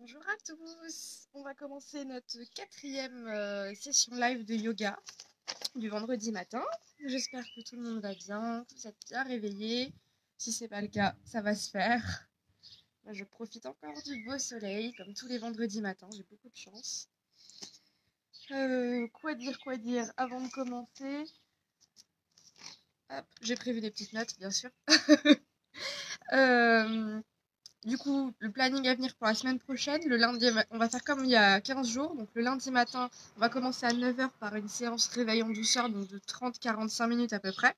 Bonjour à tous, on va commencer notre quatrième session live de yoga du vendredi matin. J'espère que tout le monde va bien, que vous êtes bien réveillés. Si c'est pas le cas, ça va se faire. Moi, je profite encore du beau soleil, comme tous les vendredis matins, j'ai beaucoup de chance. Quoi dire avant de commencer. Hop, j'ai prévu des petites notes, bien sûr. Du coup, le planning à venir pour la semaine prochaine, le lundi, on va faire comme il y a 15 jours. Donc le lundi matin, on va commencer à 9 h par une séance réveil en douceur, donc de 30-45 minutes à peu près.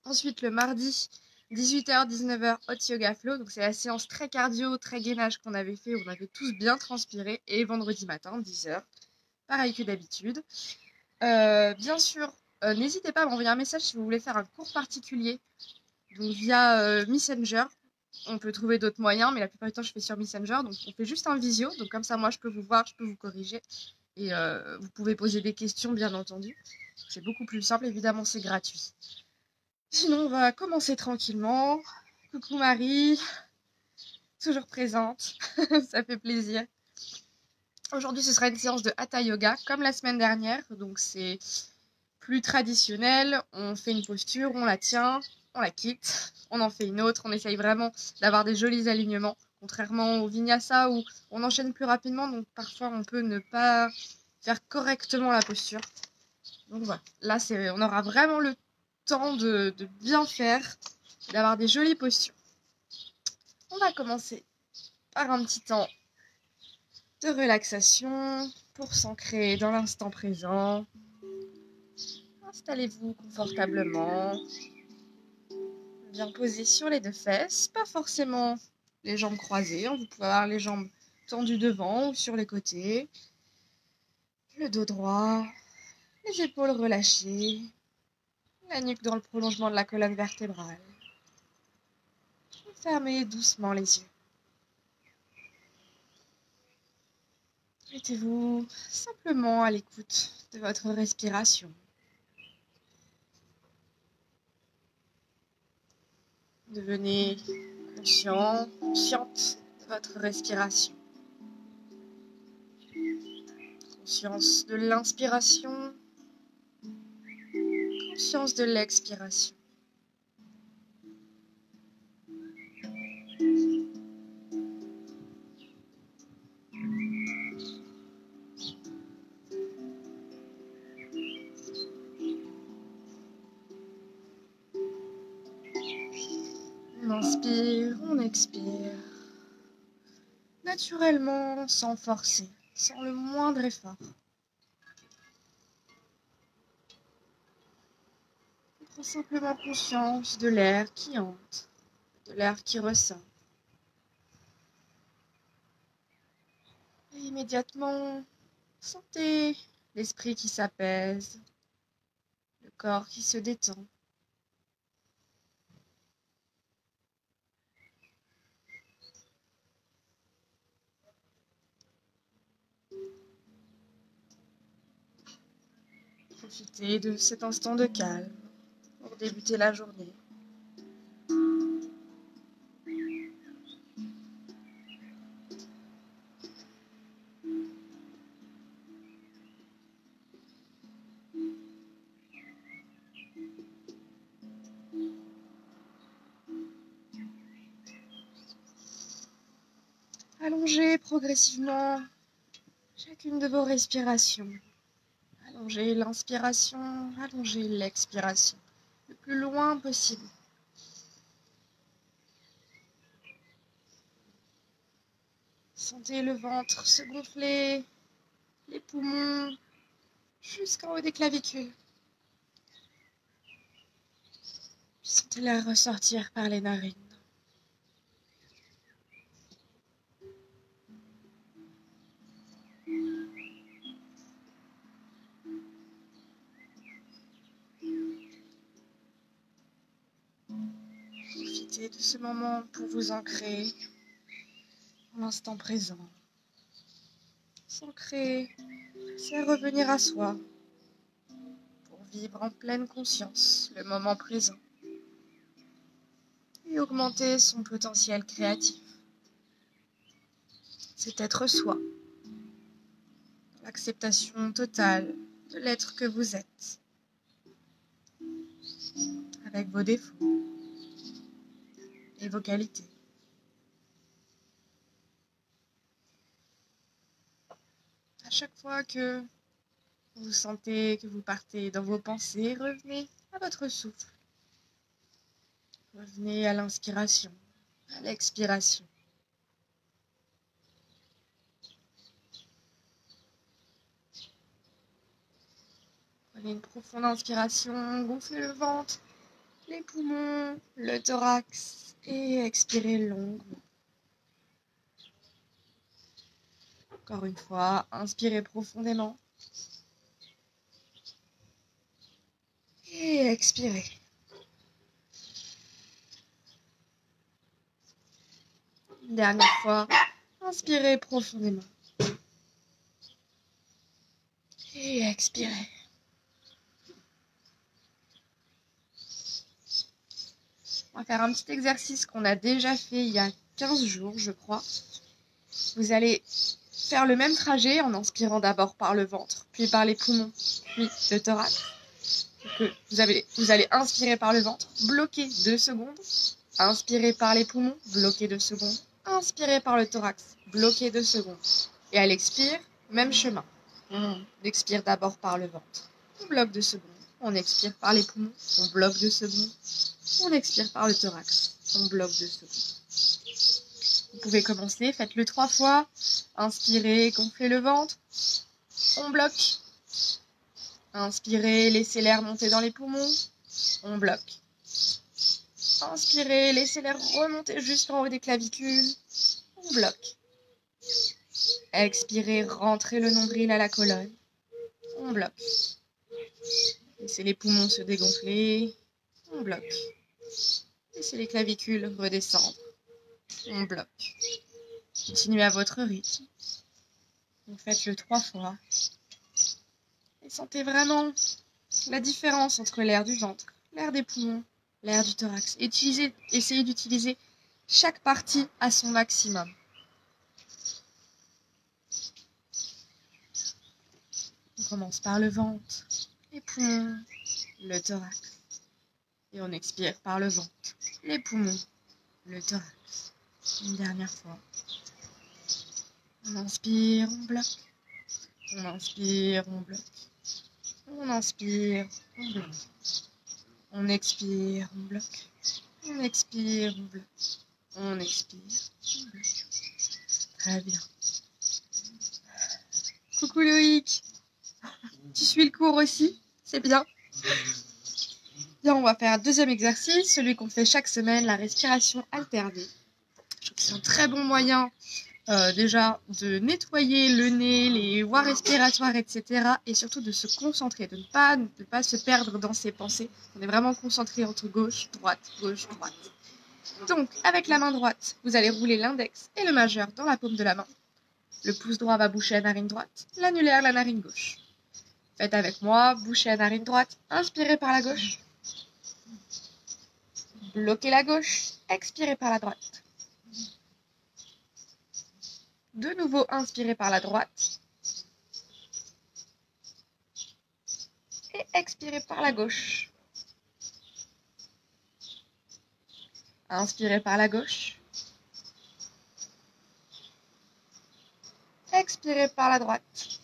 Ensuite, le mardi, 18 h 19 h hot yoga flow. Donc c'est la séance très cardio, très gainage qu'on avait fait, où on avait tous bien transpiré. Et vendredi matin, 10 h, pareil que d'habitude. Bien sûr, n'hésitez pas à m'envoyer un message si vous voulez faire un cours particulier, donc via Messenger. On peut trouver d'autres moyens, mais la plupart du temps, je fais sur Messenger. Donc, on fait juste un visio. Donc, comme ça, moi, je peux vous voir, je peux vous corriger. Et vous pouvez poser des questions, bien entendu. C'est beaucoup plus simple. Évidemment, c'est gratuit. Sinon, on va commencer tranquillement. Coucou Marie. Toujours présente. Ça fait plaisir. Aujourd'hui, ce sera une séance de Hatha Yoga, comme la semaine dernière. Donc, c'est plus traditionnel. On fait une posture, on la tient, on la quitte, on en fait une autre. On essaye vraiment d'avoir des jolis alignements, contrairement au vinyasa où on enchaîne plus rapidement, donc parfois on peut ne pas faire correctement la posture. Donc voilà, là on aura vraiment le temps de bien faire, d'avoir des jolies postures. On va commencer par un petit temps de relaxation pour s'ancrer dans l'instant présent. Installez-vous confortablement, bien posé sur les deux fesses, pas forcément les jambes croisées, vous pouvez avoir les jambes tendues devant ou sur les côtés, le dos droit, les épaules relâchées, la nuque dans le prolongement de la colonne vertébrale. Fermez doucement les yeux. Mettez-vous simplement à l'écoute de votre respiration. Devenez conscient, consciente de votre respiration. Conscience de l'inspiration, conscience de l'expiration. On inspire, on expire. Naturellement, sans forcer, sans le moindre effort. On prend simplement conscience de l'air qui entre, de l'air qui ressort. Et immédiatement, sentez l'esprit qui s'apaise, le corps qui se détend. Profitez de cet instant de calme pour débuter la journée. Allongez progressivement chacune de vos respirations. Allongez l'inspiration, allongez l'expiration, le plus loin possible. Sentez le ventre se gonfler, les poumons jusqu'en haut des clavicules. Sentez-les ressortir par les narines. Profitez de ce moment pour vous ancrer dans l'instant présent. S'ancrer, c'est revenir à soi pour vivre en pleine conscience le moment présent et augmenter son potentiel créatif. C'est être soi, l'acceptation totale de l'être que vous êtes, avec vos défauts et vos qualités. À chaque fois que vous sentez que vous partez dans vos pensées, revenez à votre souffle. Revenez à l'inspiration, à l'expiration. Prenez une profonde inspiration, gonflez le ventre, les poumons, le thorax et expirez longuement. Encore une fois, inspirez profondément et expirez. Une dernière fois, inspirez profondément et expirez. On va faire un petit exercice qu'on a déjà fait il y a 15 jours, je crois. Vous allez faire le même trajet en inspirant d'abord par le ventre, puis par les poumons, puis le thorax. Donc, vous allez inspirer par le ventre, bloquer 2 secondes. Inspirez par les poumons, bloquer 2 secondes. Inspirez par le thorax, bloquer 2 secondes. Et à l'expire, même chemin. On expire d'abord par le ventre. On bloque 2 secondes. On expire par les poumons. On bloque 2 secondes. On expire par le thorax. On bloque 2 secondes. Vous pouvez commencer, faites-le 3 fois. Inspirez, gonflez le ventre. On bloque. Inspirez, laissez l'air monter dans les poumons. On bloque. Inspirez, laissez l'air remonter jusqu'en haut des clavicules. On bloque. Expirez, rentrez le nombril à la colonne. On bloque. Laissez les poumons se dégonfler. On bloque. Laissez les clavicules redescendre. On bloque. Continuez à votre rythme. Vous faites-le 3 fois. Et sentez vraiment la différence entre l'air du ventre, l'air des poumons, l'air du thorax. Essayez d'utiliser chaque partie à son maximum. On commence par le ventre, les poumons, le thorax. Et on expire par le ventre, les poumons, le thorax. Une dernière fois. On inspire, on bloque. On inspire, on bloque. On inspire, on bloque. On expire, on bloque. On expire, on bloque. On expire, on bloque. Très bien. Coucou Loïc. Tu suis le cours aussi? C'est bien. Bien, on va faire un deuxième exercice, celui qu'on fait chaque semaine, la respiration alternée. Je trouve que c'est un très bon moyen déjà de nettoyer le nez, les voies respiratoires, etc. Et surtout de se concentrer, de ne pas se perdre dans ses pensées. On est vraiment concentré entre gauche, droite, gauche, droite. Donc, avec la main droite, vous allez rouler l'index et le majeur dans la paume de la main. Le pouce droit va boucher la narine droite, l'annulaire la narine gauche. Faites avec moi, bouchez la narine droite, inspirez par la gauche. Bloquez la gauche, expirez par la droite. De nouveau, inspirez par la droite. Et expirez par la gauche. Inspirez par la gauche. Expirez par la droite.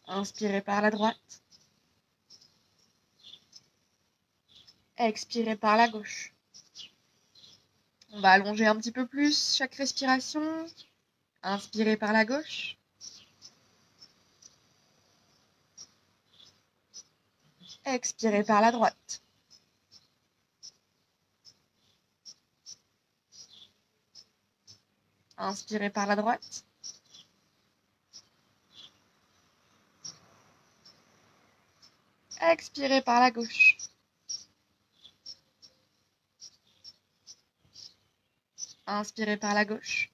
Inspirez par la droite. Expirez par la gauche. On va allonger un petit peu plus chaque respiration. Inspirez par la gauche. Expirez par la droite. Inspirez par la droite. Expirez par la gauche. Inspirez par la gauche.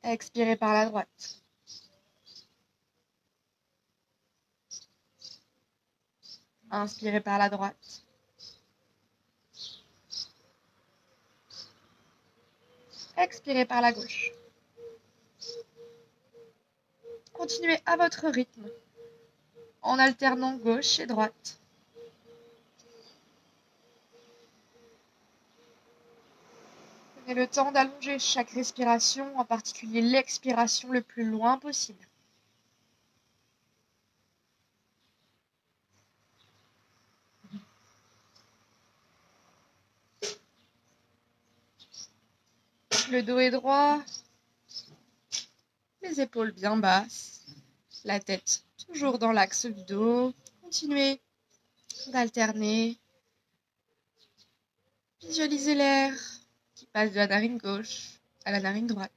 Expirez par la droite. Inspirez par la droite. Expirez par la gauche. Continuez à votre rythme, en alternant gauche et droite. Prenez le temps d'allonger chaque respiration, en particulier l'expiration le plus loin possible. Le dos est droit, les épaules bien basses, la tête toujours dans l'axe du dos. Continuez d'alterner. Visualisez l'air qui passe de la narine gauche à la narine droite,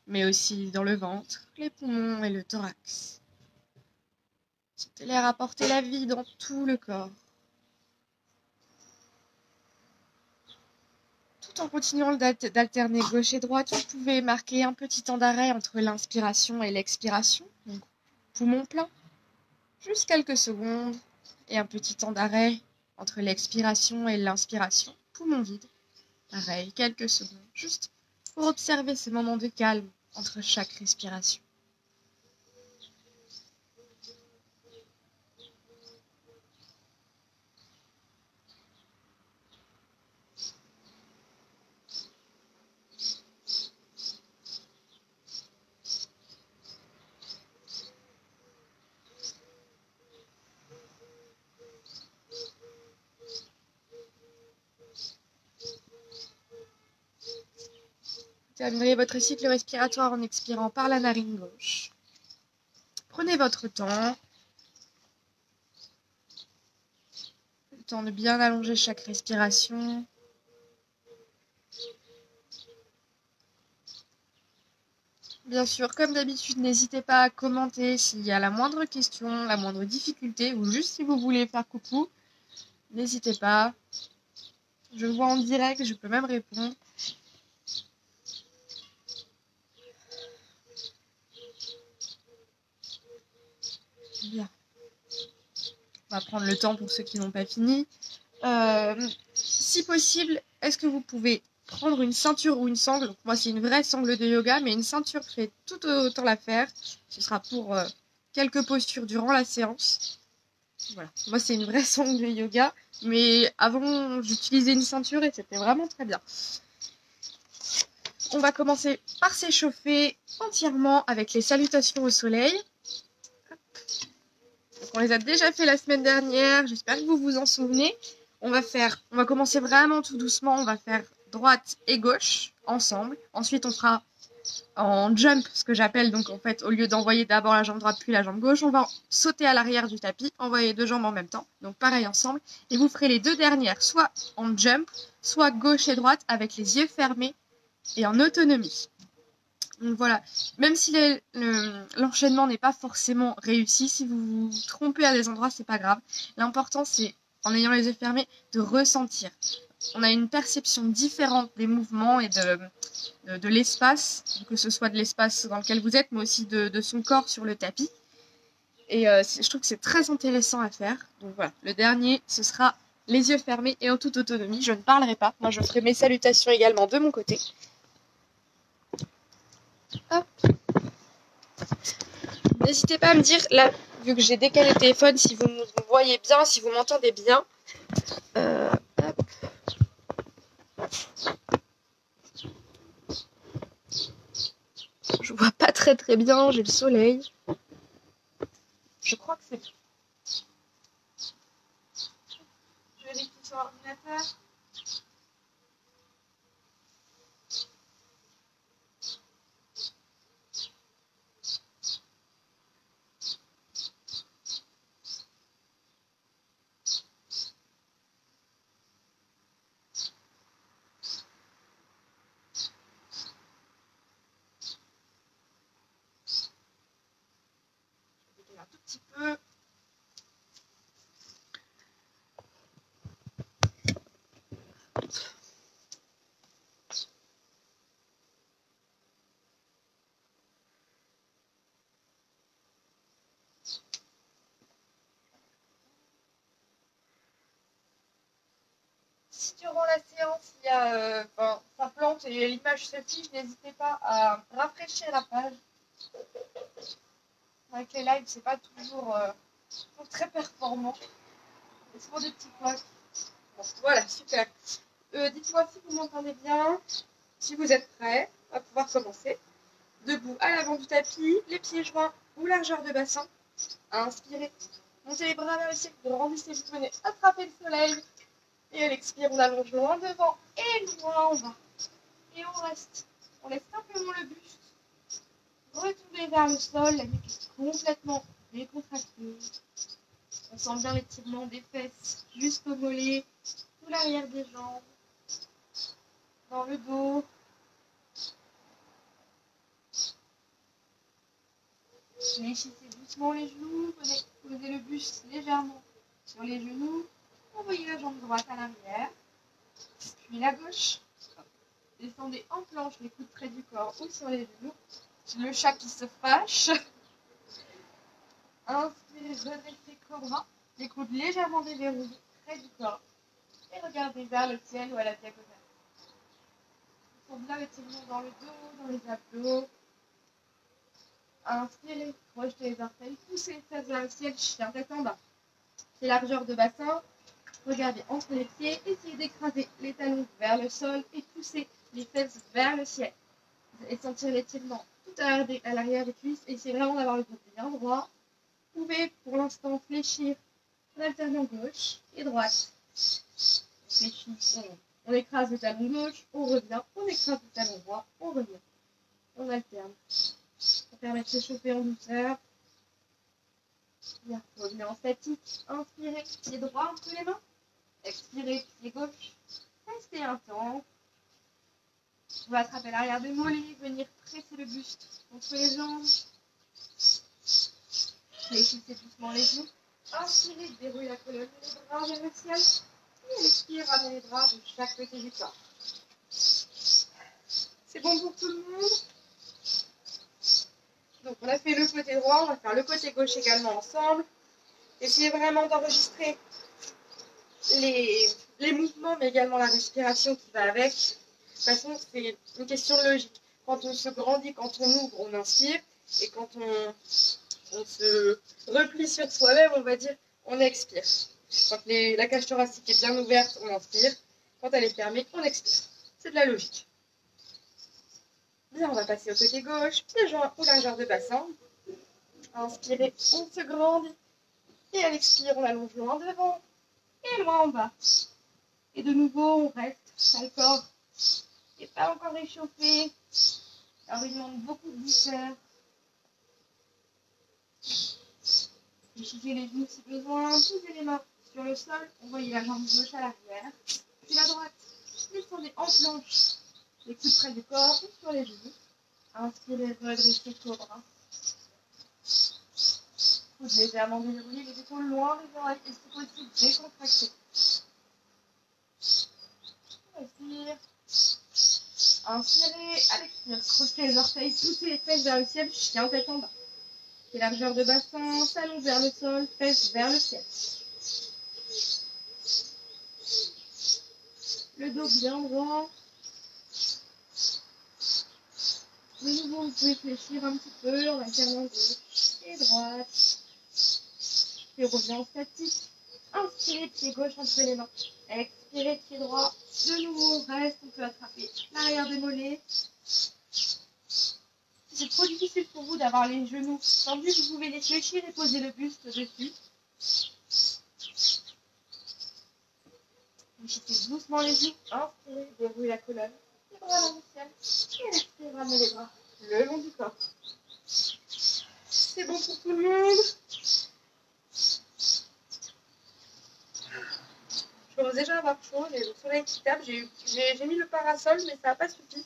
mais aussi dans le ventre, les poumons et le thorax. Sentez l'air apporter la vie dans tout le corps. Tout en continuant d'alterner gauche et droite, vous pouvez marquer un petit temps d'arrêt entre l'inspiration et l'expiration. Donc, poumon plein, juste quelques secondes, et un petit temps d'arrêt entre l'expiration et l'inspiration. Poumon vide, pareil, quelques secondes, juste pour observer ces moments de calme entre chaque respiration. Terminez votre cycle respiratoire en expirant par la narine gauche. Prenez votre temps. Le temps de bien allonger chaque respiration. Bien sûr, comme d'habitude, n'hésitez pas à commenter s'il y a la moindre question, la moindre difficulté, ou juste si vous voulez faire coucou. N'hésitez pas. Je vois en direct, je peux même répondre. Bien. On va prendre le temps pour ceux qui n'ont pas fini. Si possible, est-ce que vous pouvez prendre une ceinture ou une sangle? Donc, moi, c'est une vraie sangle de yoga, mais une ceinture fait tout autant l'affaire. Ce sera pour quelques postures durant la séance. Voilà. Moi, c'est une vraie sangle de yoga, mais avant, j'utilisais une ceinture et c'était vraiment très bien. On va commencer par s'échauffer entièrement avec les salutations au soleil. Donc, on les a déjà fait la semaine dernière, j'espère que vous vous en souvenez. On va commencer vraiment tout doucement, on va faire droite et gauche ensemble. Ensuite, on fera en jump, ce que j'appelle, donc en fait, au lieu d'envoyer d'abord la jambe droite puis la jambe gauche, on va sauter à l'arrière du tapis, envoyer les deux jambes en même temps, donc pareil ensemble. Et vous ferez les deux dernières, soit en jump, soit gauche et droite, avec les yeux fermés et en autonomie. Donc voilà, même si l'enchaînement n'est pas forcément réussi, si vous vous trompez à des endroits, c'est pas grave. L'important, c'est, en ayant les yeux fermés, de ressentir. On a une perception différente des mouvements et de l'espace, que ce soit de l'espace dans lequel vous êtes, mais aussi de son corps sur le tapis. Et je trouve que c'est très intéressant à faire. Donc voilà, le dernier, ce sera les yeux fermés et en toute autonomie. Je ne parlerai pas. Moi, je ferai mes salutations également de mon côté. Hop. N'hésitez pas à me dire, là, vu que j'ai décalé le téléphone, si vous me voyez bien, si vous m'entendez bien. Hop. très très bien, j'ai le soleil. Je crois que c'est tout. Je vérifie sur l'ordinateur. Un tout petit peu. Si durant la séance il y a ça plante et l'image s'affiche, n'hésitez pas à rafraîchir la page. Avec les lives, c'est pas toujours très performant. C'est souvent des petits couacs. Bon, voilà, super. Dites-moi si vous m'entendez bien, si vous êtes prêts à pouvoir commencer. Debout à l'avant du tapis, les pieds joints ou largeur de bassin. Inspirez, montez les bras vers le ciel, grandissez, vous venez attraper le soleil. Et à l'expire, on allonge loin devant et loin en bas. Et on reste. On laisse simplement le buste retourner vers le sol, la nuque est complètement décontractée. On sent bien l'étirement des fesses jusqu'au mollet, tout l'arrière des jambes, dans le dos. Fléchissez doucement les genoux, posez le buste légèrement sur les genoux, envoyez la jambe droite à l'arrière, puis la gauche. Descendez en planche les coudes près du corps ou sur les genoux. Le chat qui se fâche. Inspirez, redressez cobra, les coudes légèrement déverrouillés près du corps. Et regardez vers le ciel ou à la diagonale. On sent bien l'étirement dans le dos, dans les abdos. Inspirez, projetez les orteils, poussez les fesses vers le ciel, chien tête en bas. Pied largeur de bassin, regardez entre les pieds, essayez d'écraser les talons vers le sol et poussez les fesses vers le ciel. Vous allez sentir l'étirement tout à l'arrière des cuisses, essayez vraiment d'avoir le dos bien droit. Vous pouvez pour l'instant fléchir en alternant gauche et droite. On écrase le talon gauche, on revient, on écrase le talon droit, on revient. On alterne. Ça permet de s'échauffer en douceur. Bien, revenez en statique. Inspirez, pied droit entre les mains. Expirez, pied gauche. Restez un temps. On va attraper l'arrière des mollets, venir presser le buste contre les jambes. Fléchissez doucement les genoux. Inspirez, déroulez la colonne, les bras vers le ciel. Et expire, ramenez les bras de chaque côté du corps. C'est bon pour tout le monde? Donc on a fait le côté droit, on va faire le côté gauche également ensemble. Essayez vraiment d'enregistrer les mouvements, mais également la respiration qui va avec. De toute façon, c'est une question de logique. Quand on se grandit, quand on ouvre, on inspire. Et quand on se replie sur soi-même, on va dire, on expire. Quand la cage thoracique est bien ouverte, on inspire. Quand elle est fermée, on expire. C'est de la logique. Bien, on va passer au côté gauche, pieds joints ou largeur de bassin. Inspirez, on se grandit. Et à l'expire, on allonge loin devant et loin en bas. Et de nouveau, on reste. Le corps n'est pas encore réchauffé. Alors, il demande beaucoup de douceur. Fléchissez les genoux si besoin. Posez les mains sur le sol. Envoyez la jambe gauche à l'arrière. Puis la droite. Descendez en planche. Les coudes près du corps ou sur les genoux. Inspirez, redressez cobra. Coudes légèrement déverrouillés, les épaules loin des oreilles et si possible décontractées. Respire. Inspirez, à l'expire, crochetez les orteils, poussez les fesses vers le ciel, chien tête en bas. Et largeur de bassin, talons vers le sol, fesses vers le ciel. Le dos bien droit. De nouveau, vous pouvez fléchir un petit peu en alternant gauche et droite. Puis on revient en statique. Inspirez, pied gauche entre les mains. Expirez, pied droit. De nouveau, on reste, on peut attraper l'arrière des mollets. Si Si c'est trop difficile pour vous d'avoir les genoux tendus, vous pouvez les fléchir et poser le buste dessus. Fléchissez doucement les genoux, inspirez, déroulez la colonne, les bras dans le ciel, et expirez, ramenez les bras le long du corps. C'est bon pour tout le monde. Je commence déjà à avoir chaud, j'ai le soleil qui tape, j'ai mis le parasol, mais ça n'a pas suffi.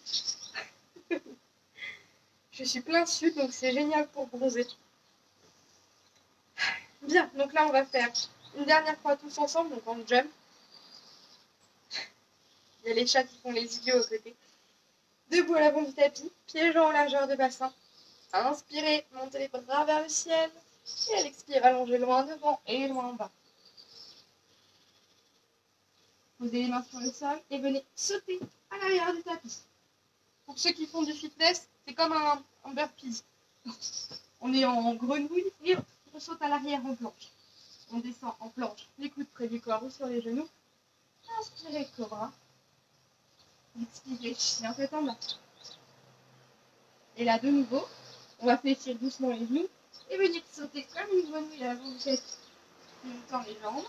Je suis plein sud, donc c'est génial pour bronzer. Bien, donc là on va faire une dernière fois tous ensemble, donc en jump. Il y a les chats qui font les idiots aux côtés. Debout à l'avant du tapis, pieds joints en largeur de bassin. Inspirez, montez les bras vers le ciel. Et à l'expire, allongez loin devant et loin en bas. Posez les mains sur le sol et venez sauter à l'arrière du tapis. Pour ceux qui font du fitness, c'est comme un burpee. On est en grenouille et on saute à l'arrière en planche. On descend en planche, les coudes près du corps ou sur les genoux. Inspirez, cobra. Expirez, chien tête en bas. Et là, de nouveau, on va fléchir doucement les genoux et venir sauter comme une grenouille à l'avant de tête, montant les jambes.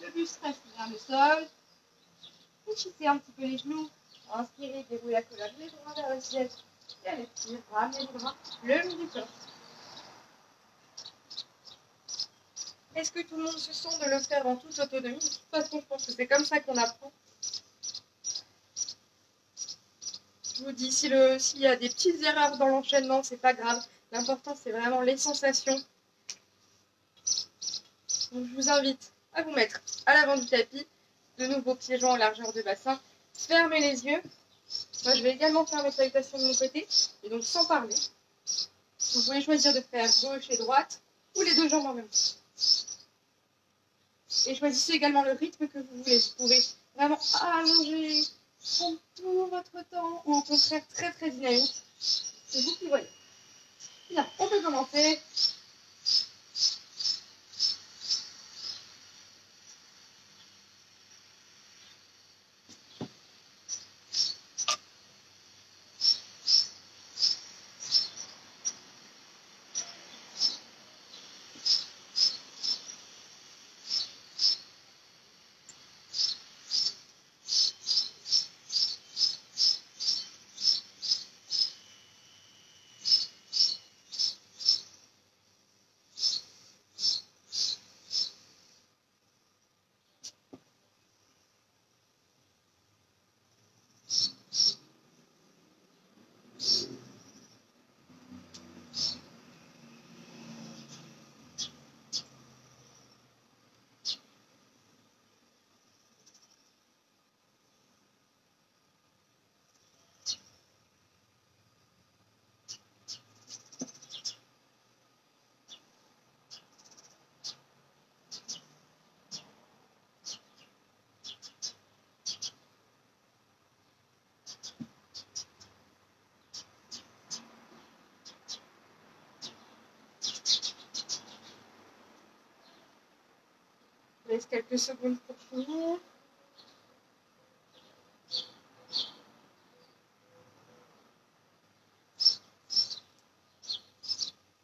Le buste reste vers le sol. Fléchissez un petit peu les genoux. Inspirez, déroulez la colonne, les bras vers le ciel. Et à l'expire, ramenez les bras le long du corps. Est-ce que tout le monde se sent de le faire en toute autonomie? De toute façon, je pense que c'est comme ça qu'on apprend. Je vous dis, s'il y a des petites erreurs dans l'enchaînement, c'est pas grave. L'important, c'est vraiment les sensations. Donc, je vous invite à vous mettre à l'avant du tapis. De nouveau, pieds joints en largeur de bassin. Fermez les yeux. Moi, je vais également faire mes salutations de mon côté. Et donc, sans parler. Vous pouvez choisir de faire gauche et droite ou les deux jambes en même temps. Et choisissez également le rythme que vous voulez. Vous pouvez vraiment allonger, prendre tout votre temps ou au contraire très très dynamique. C'est vous qui voyez. Bien, on peut commencer. Je laisse quelques secondes pour finir.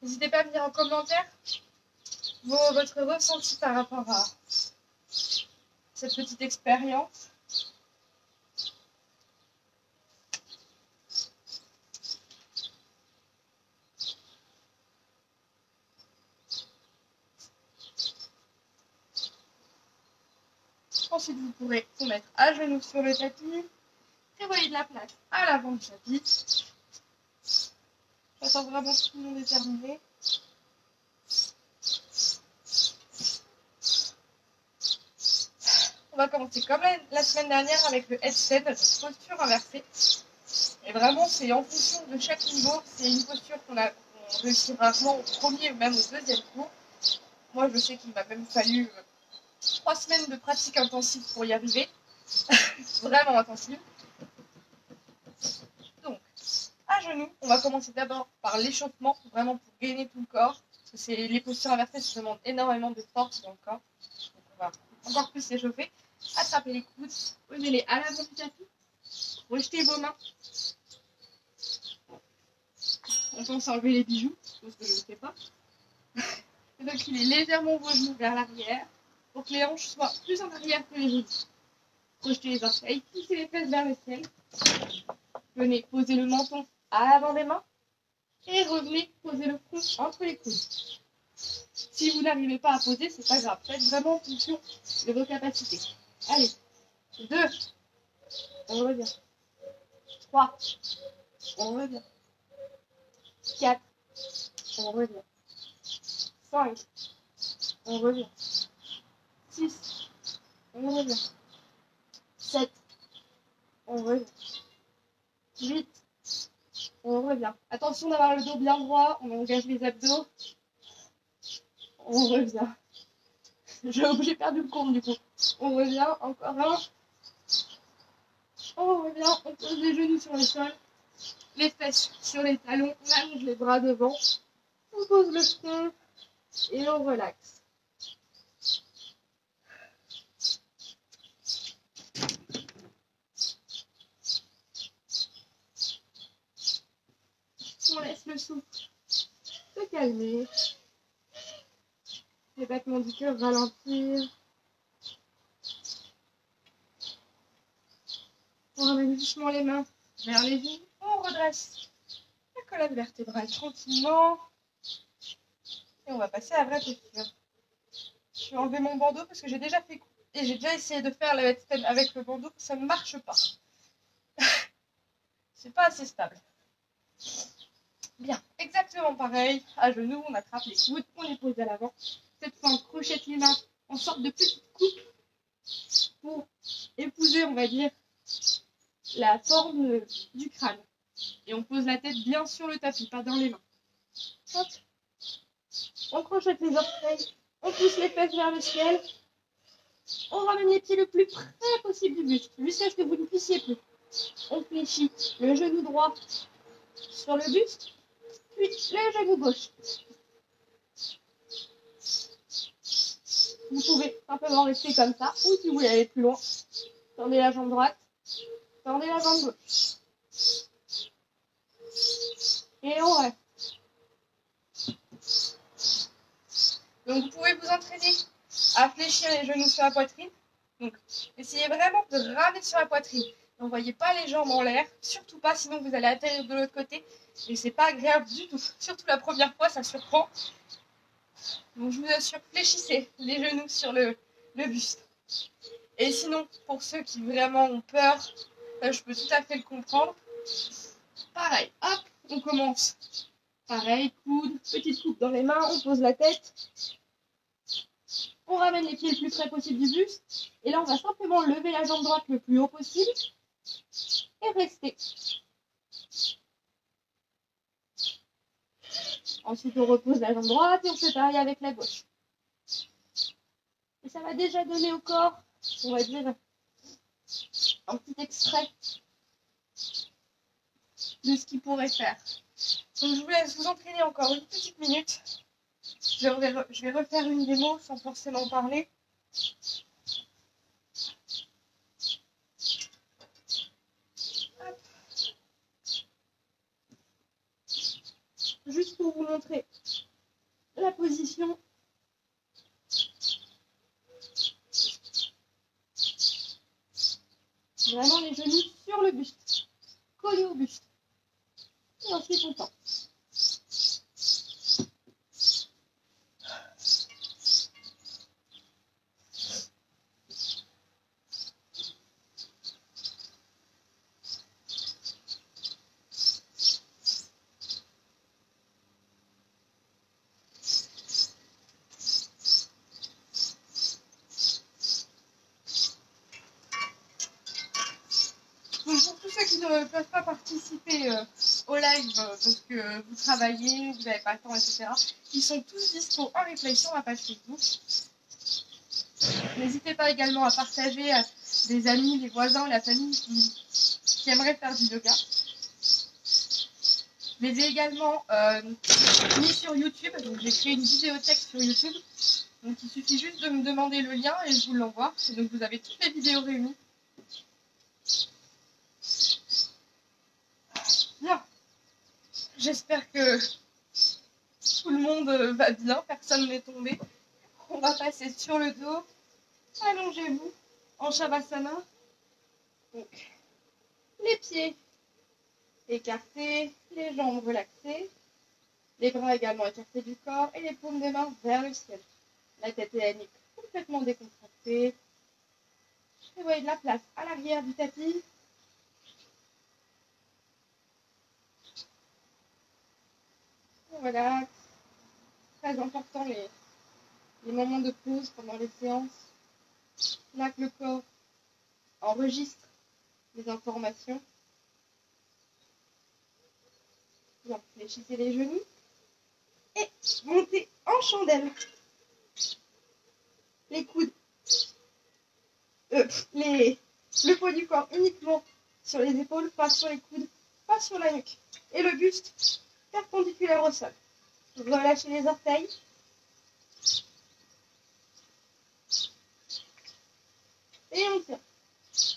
N'hésitez pas à me dire en commentaire votre ressenti par rapport à cette petite expérience. Ensuite, vous pourrez vous mettre à genoux sur le tapis. Prévoyez de la place à l'avant du tapis. J'attends vraiment que tout le monde est terminé. On va commencer comme la semaine dernière avec le headstand, notre posture inversée. Et vraiment, c'est en fonction de chaque niveau. C'est une posture qu'on réussit rarement au premier ou même au deuxième cours. Moi, je sais qu'il m'a même fallu 3 semaines de pratique intensive pour y arriver. Vraiment intensive. Donc, à genoux, on va commencer d'abord par l'échauffement, vraiment pour gainer tout le corps. Parce que les postures inversées, ça demande énormément de force dans le corps. Donc, on va encore plus s'échauffer. Attrapez les coudes, posez-les à l'avant du tapis. Rejetez vos mains. on pense enlever les bijoux, chose que je ne fais pas. Et donc il est légèrement vos genoux vers l'arrière pour que les hanches soient plus en arrière que les genoux. Projetez les orteils, poussez les fesses vers le ciel. Venez poser le menton à l'avant des mains et revenez poser le front entre les coudes. Si vous n'arrivez pas à poser, c'est pas grave. Faites vraiment en fonction de vos capacités. Allez, 2, on revient. 3, on revient. 4, on revient. 5, on revient. 6, on revient. 7, on revient. 8, on revient. Attention d'avoir le dos bien droit, on engage les abdos. On revient. J'ai perdu le compte du coup. On revient, encore un. On revient, on pose les genoux sur le sol, les fesses sur les talons, on allonge les bras devant, on pose le front et on relaxe. On laisse le souffle se calmer, les battements du cœur ralentir. On ramène doucement les mains vers les genoux, on redresse la colonne vertébrale tranquillement et on va passer à la vraie posture. Je vais enlever mon bandeau parce que j'ai déjà fait et j'ai déjà essayé de faire le headstand avec le bandeau, ça ne marche pas. C'est pas assez stable. Bien, exactement pareil, à genoux, on attrape les coudes, on les pose à l'avant. Cette fois, on crochette les mains en sorte de petite coupe pour épouser, on va dire, la forme du crâne. Et on pose la tête bien sur le tapis, pas dans les mains. Hop. On crochette les orteils, on pousse les fesses vers le ciel. On ramène les pieds le plus près possible du buste, jusqu'à ce que vous ne puissiez plus. On fléchit le genou droit sur le buste, puis le genou gauche. Vous pouvez simplement rester comme ça, ou si vous voulez aller plus loin, tendez la jambe droite, tendez la jambe gauche. Et on reste. Donc vous pouvez vous entraîner à fléchir les genoux sur la poitrine. Donc essayez vraiment de ramener sur la poitrine. N'envoyez pas les jambes en l'air, surtout pas, sinon vous allez atterrir de l'autre côté. Et c'est pas agréable du tout. Surtout la première fois, ça surprend. Donc je vous assure, fléchissez les genoux sur le buste. Et sinon, pour ceux qui vraiment ont peur, là, je peux tout à fait le comprendre. Pareil, hop, on commence. Pareil, coude, petite coupe dans les mains, on pose la tête. On ramène les pieds le plus près possible du buste. Et là, on va simplement lever la jambe droite le plus haut possible. Et rester. Ensuite, on repose la jambe droite et on fait pareil avec la gauche. Et ça va déjà donner au corps, on va dire, un petit extrait de ce qu'il pourrait faire. Donc, je vous laisse vous entraîner encore une petite minute. Je vais refaire une démo sans forcément parler. Hop. Juste pour vous montrer la position. Vraiment les genoux sur le buste, collés au buste. Et ensuite on tend. Donc pour tous ceux qui ne peuvent pas participer au live parce que vous travaillez, vous n'avez pas le temps, etc., ils sont tous dispo en replay sur ma page Facebook. N'hésitez pas également à partager à des amis, les voisins, la famille qui aimeraient faire du yoga. Je les ai également mis sur YouTube, donc j'ai créé une vidéothèque sur YouTube. Donc il suffit juste de me demander le lien et je vous l'envoie. Et donc vous avez toutes les vidéos réunies. Bien. J'espère que tout le monde va bien, personne n'est tombé. On va passer sur le dos. Allongez-vous en Shavasana. Donc, les pieds écartés, les jambes relaxées, les bras également écartés du corps et les paumes des mains vers le ciel. La tête et la nuque complètement décontractée. Prévoyez de la place à l'arrière du tapis. On relaxe. Très important les moments de pause pendant les séances. Là que le corps enregistre les informations. Bien, fléchissez les genoux et montez en chandelle. Les coudes, le poids du corps uniquement sur les épaules, pas sur les coudes, pas sur la nuque. Et le buste perpendiculaire au sol. Relâchez les orteils. Et on tient.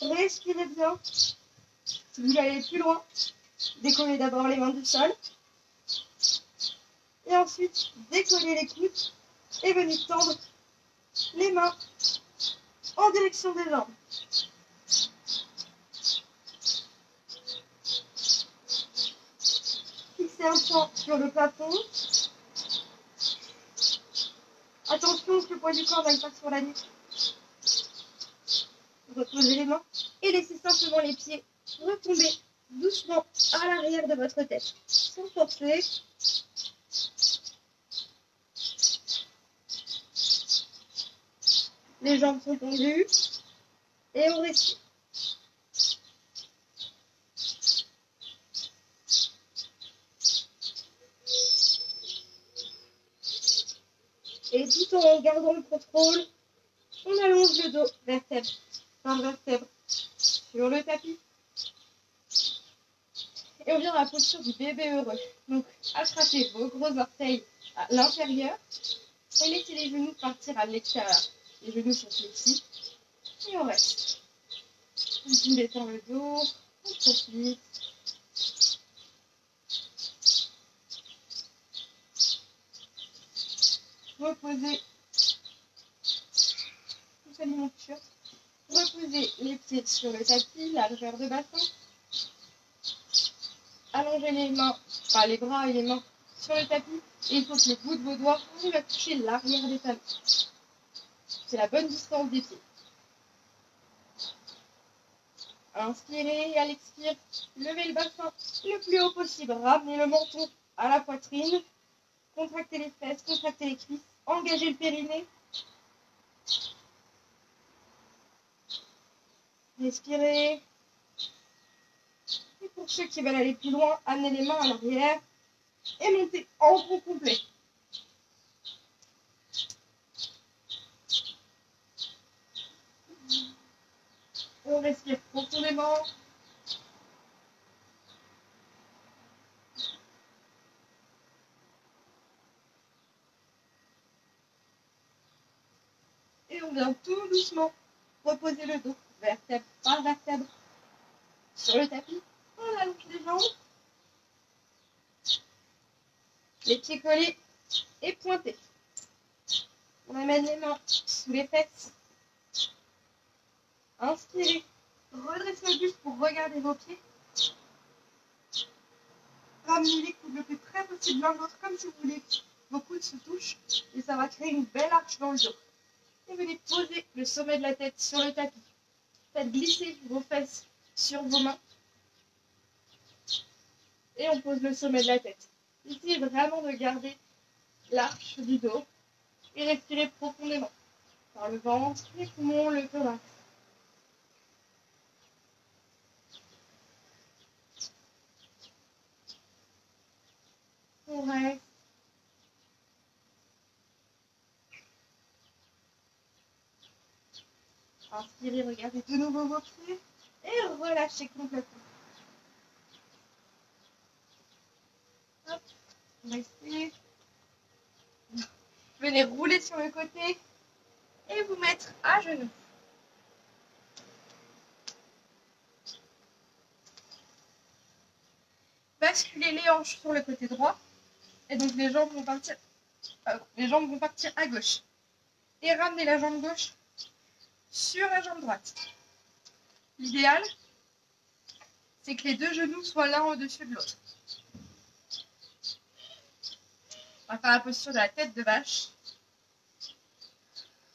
Respirez bien. Si vous voulez aller plus loin, décollez d'abord les mains du sol. Et ensuite, décollez les coudes et venez tendre les mains en direction des jambes. Fixez un point sur le plafond. Attention que le poids du corps n'aille pas sur la nuque. Reposez les mains et laissez simplement les pieds retomber doucement à l'arrière de votre tête, sans forcer. Les jambes sont tendues et on respire. Et tout en gardant le contrôle, on allonge le dos vertèbre par vertèbre sur le tapis. Et on vient à la posture du bébé heureux. Donc attrapez vos gros orteils à l'intérieur et laissez les genoux partir à l'extérieur. Les genoux sont fléchis et on reste. On détend le dos, on profite. Reposez. Reposez les pieds sur le tapis, largeur de bassin. Allongez les mains, enfin les bras et les mains sur le tapis. Et il faut que les bouts de vos doigts arrivent à toucher l'arrière des talons. C'est la bonne distance des pieds. Inspirez et à l'expire, levez le bassin le plus haut possible. Ramenez le menton à la poitrine. Contractez les fesses, contractez les cuisses. Engagez le périnée. Respirez. Et pour ceux qui veulent aller plus loin, amenez les mains à l'arrière et montez en pont complet. On respire profondément. Et on vient tout doucement reposer le dos, vertèbre par vertèbre, sur le tapis. On allonge les jambes. Les pieds collés et pointés. On amène les mains sous les fesses. Inspirez. Redressez le buste pour regarder vos pieds. Ramenez les coudes le plus près possible l'un de l'autre, comme si vous voulez que vos coudes se touchent. Et ça va créer une belle arche dans le dos. Et venez poser le sommet de la tête sur le tapis. Faites glisser vos fesses sur vos mains. Et on pose le sommet de la tête. Essayez vraiment de garder l'arche du dos. Et respirez profondément. Par le ventre, les poumons, le thorax. On reste. Inspirez, regardez de nouveau vos pieds. Et relâchez complètement. Hop, restez. Venez rouler sur le côté et vous mettre à genoux. basculer les hanches sur le côté droit. Et donc les jambes vont partir, à gauche. Et ramener la jambe gauche sur la jambe droite. L'idéal, c'est que les deux genoux soient l'un au-dessus de l'autre. On va faire la posture de la tête de vache.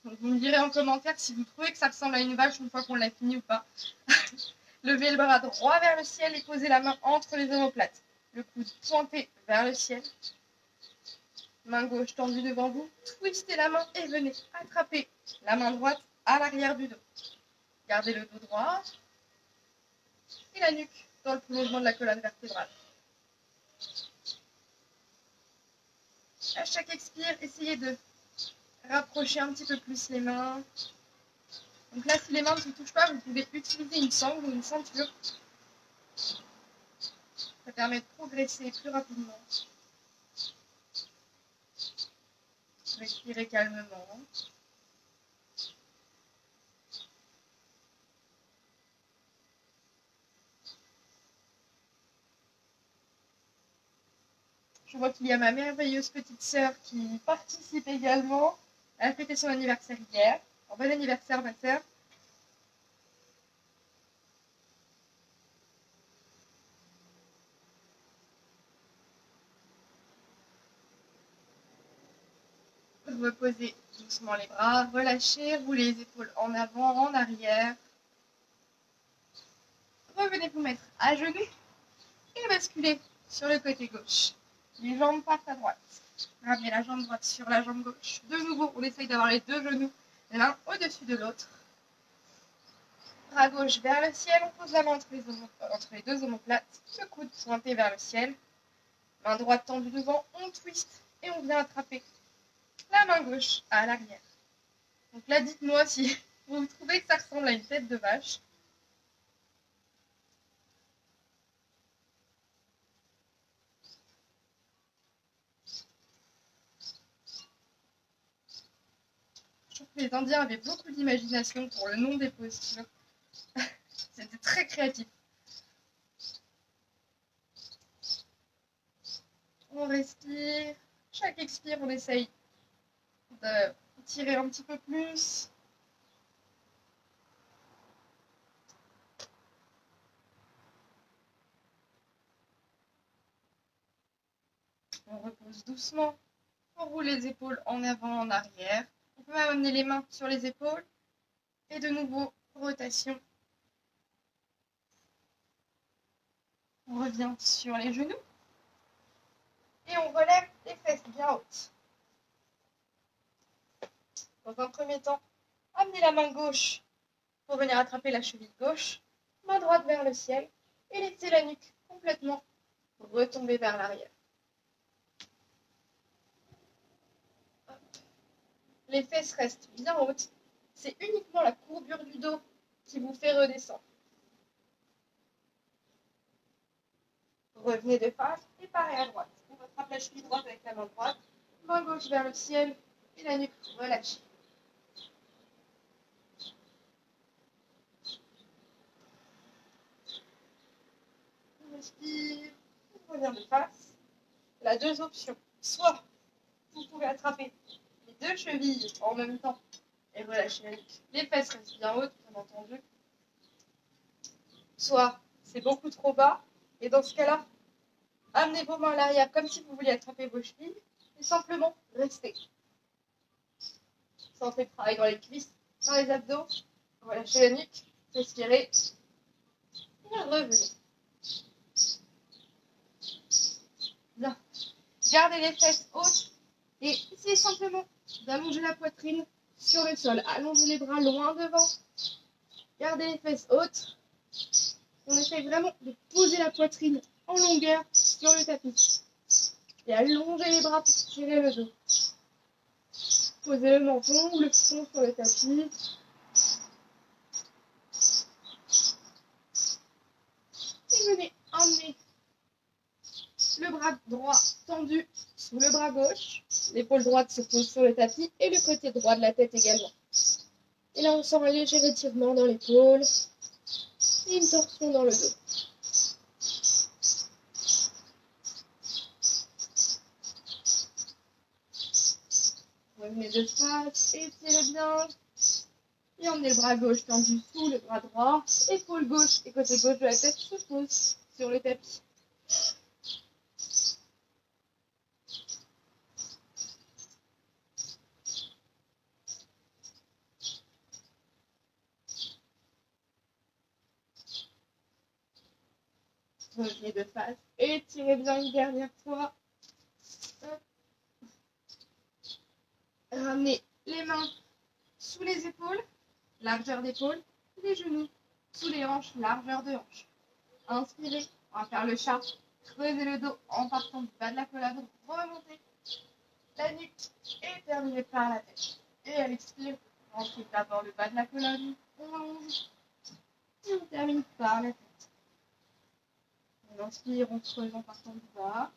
Donc vous me direz en commentaire si vous trouvez que ça ressemble à une vache une fois qu'on l'a fini ou pas. Levez le bras droit vers le ciel et posez la main entre les omoplates. Le coude pointé vers le ciel. Main gauche tendue devant vous. Twistez la main et venez attraper la main droite à l'arrière du dos. Gardez le dos droit et la nuque dans le prolongement de la colonne vertébrale. À chaque expire, essayez de rapprocher un petit peu plus les mains. Donc là, si les mains ne se touchent pas, vous pouvez utiliser une sangle ou une ceinture. Ça permet de progresser plus rapidement. Respirez calmement. Je vois qu'il y a ma merveilleuse petite sœur qui participe également. Elle a fêté son anniversaire hier. Alors, bon anniversaire, ma sœur. Reposez doucement les bras, relâchez, roulez les épaules en avant, en arrière. Revenez vous mettre à genoux et basculez sur le côté gauche. Les jambes partent à droite. Ramenez la jambe droite sur la jambe gauche. De nouveau, on essaye d'avoir les deux genoux l'un au-dessus de l'autre. Bras gauche vers le ciel, on pose la main entre les deux omoplates, le coude pointé vers le ciel. Main droite tendue devant, on twist et on vient attraper la main gauche à l'arrière. Donc là, dites-moi si vous trouvez que ça ressemble à une tête de vache. Je trouve que les Indiens avaient beaucoup d'imagination pour le nom des postures. C'était très créatif. On respire. Chaque expire, on essaye de tirer un petit peu plus. On repose doucement. On roule les épaules en avant, en arrière. On peut même amener les mains sur les épaules. Et de nouveau, rotation. On revient sur les genoux. Et on relève les fesses bien hautes. Dans un premier temps, amenez la main gauche pour venir attraper la cheville gauche. Main droite vers le ciel. Et laissez la nuque complètement retomber vers l'arrière. Les fesses restent bien hautes. C'est uniquement la courbure du dos qui vous fait redescendre. Revenez de face et parez à droite. On rattrape la cheville droite avec la main droite. Main gauche vers le ciel et la nuque relâchée. On respire. On revient de face. Il y a deux options. Soit vous pouvez attraper les deux chevilles en même temps et relâcher la nuque. Les fesses restent bien hautes, bien entendu. Soit c'est beaucoup trop bas. Et dans ce cas-là, amenez vos mains à l'arrière comme si vous vouliez attraper vos chevilles. Et simplement restez. Sentez le travail dans les cuisses, dans les abdos. Relâchez la nuque. Respirez. Et revenez. Bien. Gardez les fesses hautes. Et essayez simplement d'allonger la poitrine sur le sol. Allongez les bras loin devant. Gardez les fesses hautes. On essaye vraiment de poser la poitrine en longueur sur le tapis. Et allongez les bras pour tirer le dos. Posez le menton ou le front sur le tapis. Et venez emmener le bras droit tendu sous le bras gauche. L'épaule droite se pose sur le tapis et le côté droit de la tête également. Et là, on sent un léger étirement dans l'épaule et une torsion dans le dos. Revenez de face, étirez bien. Et emmenez le bras gauche tendu sous le bras droit. Épaule gauche et côté gauche de la tête se pose sur le tapis. Revenez de face, étirez bien une dernière fois. Hop. Ramenez les mains sous les épaules, largeur d'épaule, les genoux sous les hanches, largeur de hanche. Inspirez, on va faire le chat. Creusez le dos en partant du bas de la colonne, remontez la nuque et terminez par la tête. Et à l'expire, rentrez d'abord le bas de la colonne, on allonge et on termine par la tête. On inspire, on creuse en partant du bas.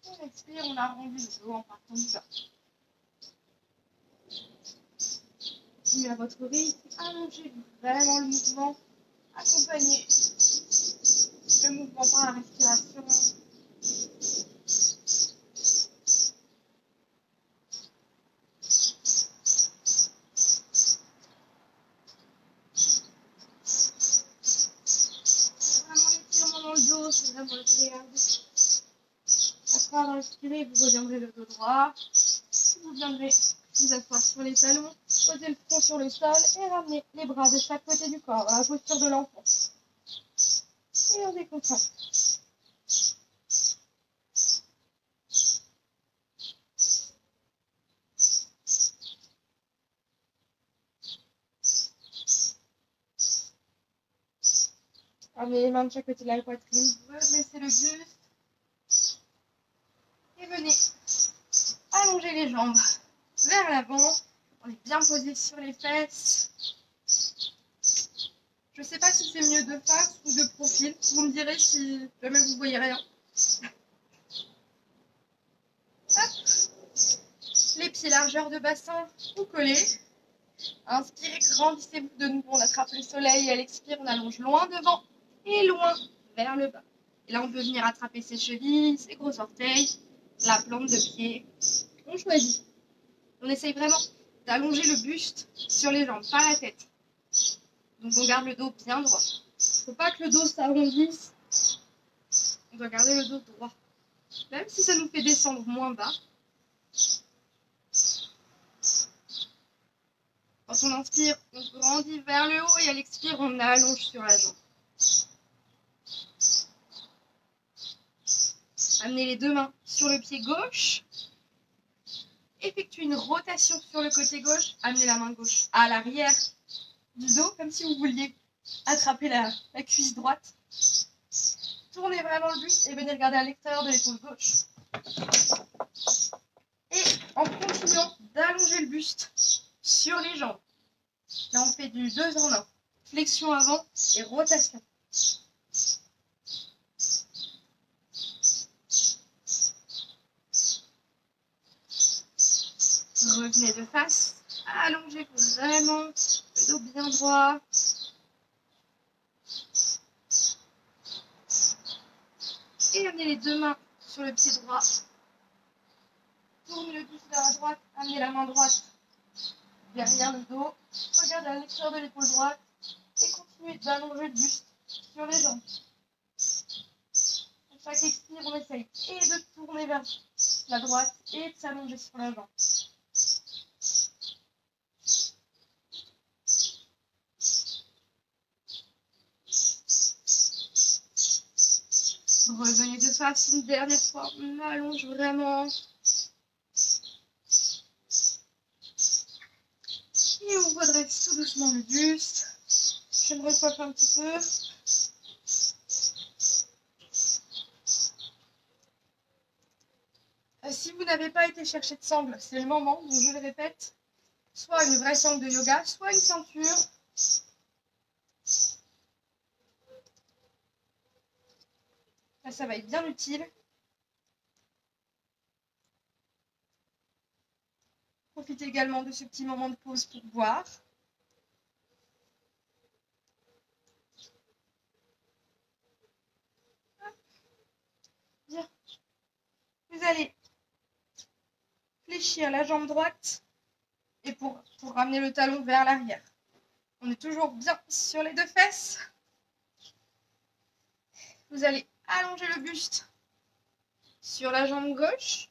On expire, on arrondit le dos en partant du bas. Continuez à votre rythme, allongez vraiment le mouvement, accompagnez le mouvement par la respiration. C'est vraiment l'étirement dans le dos, c'est vraiment agréable. Après avoir expiré, vous reviendrez le dos droit. Vous viendrez vous asseoir sur les talons, poser le front sur le sol et ramener les bras de chaque côté du corps à la posture de l'enfant. Et on décontracte. Ramenez les mains de chaque côté de la poitrine, redressez le buste et venez allonger les jambes vers l'avant. On est bien posé sur les fesses. Je ne sais pas si c'est mieux de face ou de profil. Vous me direz si jamais vous voyez rien. Hop. Les pieds largeur de bassin ou collés. Inspirez, grandissez-vous de nouveau. On attrape le soleil et à l'expire, on allonge loin devant et loin vers le bas. Et là, on peut venir attraper ses chevilles, ses gros orteils, la plante de pied. On choisit. On essaye vraiment d'allonger le buste sur les jambes, pas la tête. Donc on garde le dos bien droit. Faut pas que le dos s'arrondisse. On doit garder le dos droit. Même si ça nous fait descendre moins bas. Quand on inspire, on grandit vers le haut et à l'expire, on allonge sur la jambe. Amenez les deux mains sur le pied gauche. Effectuez une rotation sur le côté gauche. Amenez la main gauche à l'arrière du dos, comme si vous vouliez attraper la cuisse droite. Tournez vraiment le buste et venez regarder à l'extérieur de l'épaule gauche. Et en continuant d'allonger le buste sur les jambes. Là, on fait du 2 en 1. Flexion avant et rotation. Revenez de face. Allongez vraiment le dos bien droit. Et amenez les deux mains sur le pied droit. Tournez le buste vers la droite. Amenez la main droite derrière le dos. Regardez à l'extérieur de l'épaule droite. Et continuez d'allonger le buste sur les jambes. À chaque expire, on essaye et de tourner vers la droite et de s'allonger sur la jambe. Revenez de face une dernière fois. On allonge vraiment. Et on redresse tout doucement le buste. Je me recoiffe un petit peu. Si vous n'avez pas été chercher de sangle, c'est le moment, donc je le répète, soit une vraie sangle de yoga, soit une ceinture. Là, ça va être bien utile. Profitez également de ce petit moment de pause pour boire. Bien. Vous allez fléchir la jambe droite et pour ramener le talon vers l'arrière. On est toujours bien sur les deux fesses. Vous allez allonger le buste sur la jambe gauche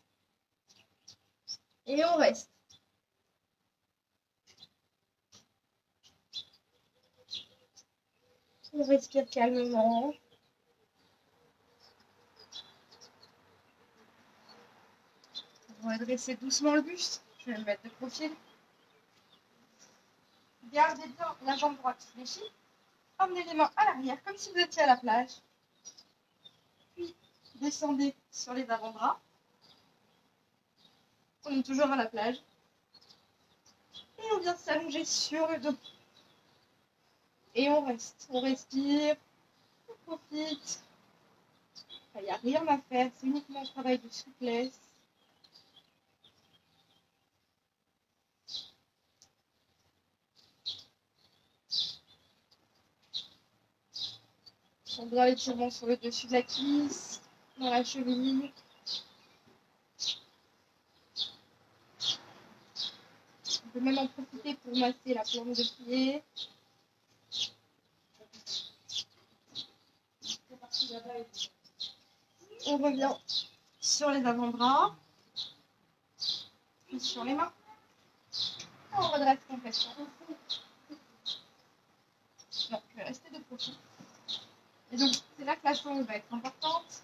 et on reste. On respire calmement. Redressez doucement le buste. Je vais me mettre de profil. Gardez bien la jambe droite fléchie. Emmenez les mains à l'arrière comme si vous étiez à la plage. Puis descendez sur les avant-bras. On est toujours à la plage. Et on vient s'allonger sur le dos. Et on reste. On respire. On profite. Il n'y a rien à faire. C'est uniquement un travail de souplesse. On bien l'étirement sur le dessus de la cuisse, dans la cheville. On peut même en profiter pour masser la plante de pied. On revient sur les avant-bras, puis sur les mains. On redresse complètement. Donc, je vais rester de profil. Et donc, c'est là que la sangle va être importante.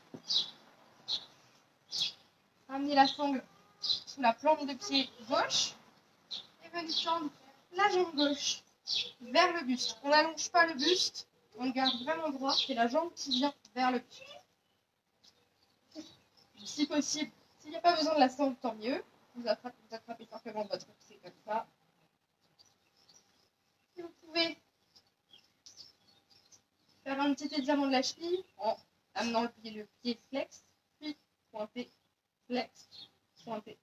Ramenez la sangle sous la plante de pied gauche et venez tendre la jambe gauche vers le buste. On n'allonge pas le buste, on le garde vraiment droit. C'est la jambe qui vient vers le buste. Si possible, s'il n'y a pas besoin de la sangle, tant mieux. Vous attrapez simplement votre pied comme ça. Et vous pouvez faire un petit étirement de la cheville en amenant le pied flex, puis pointer, flex, pointer,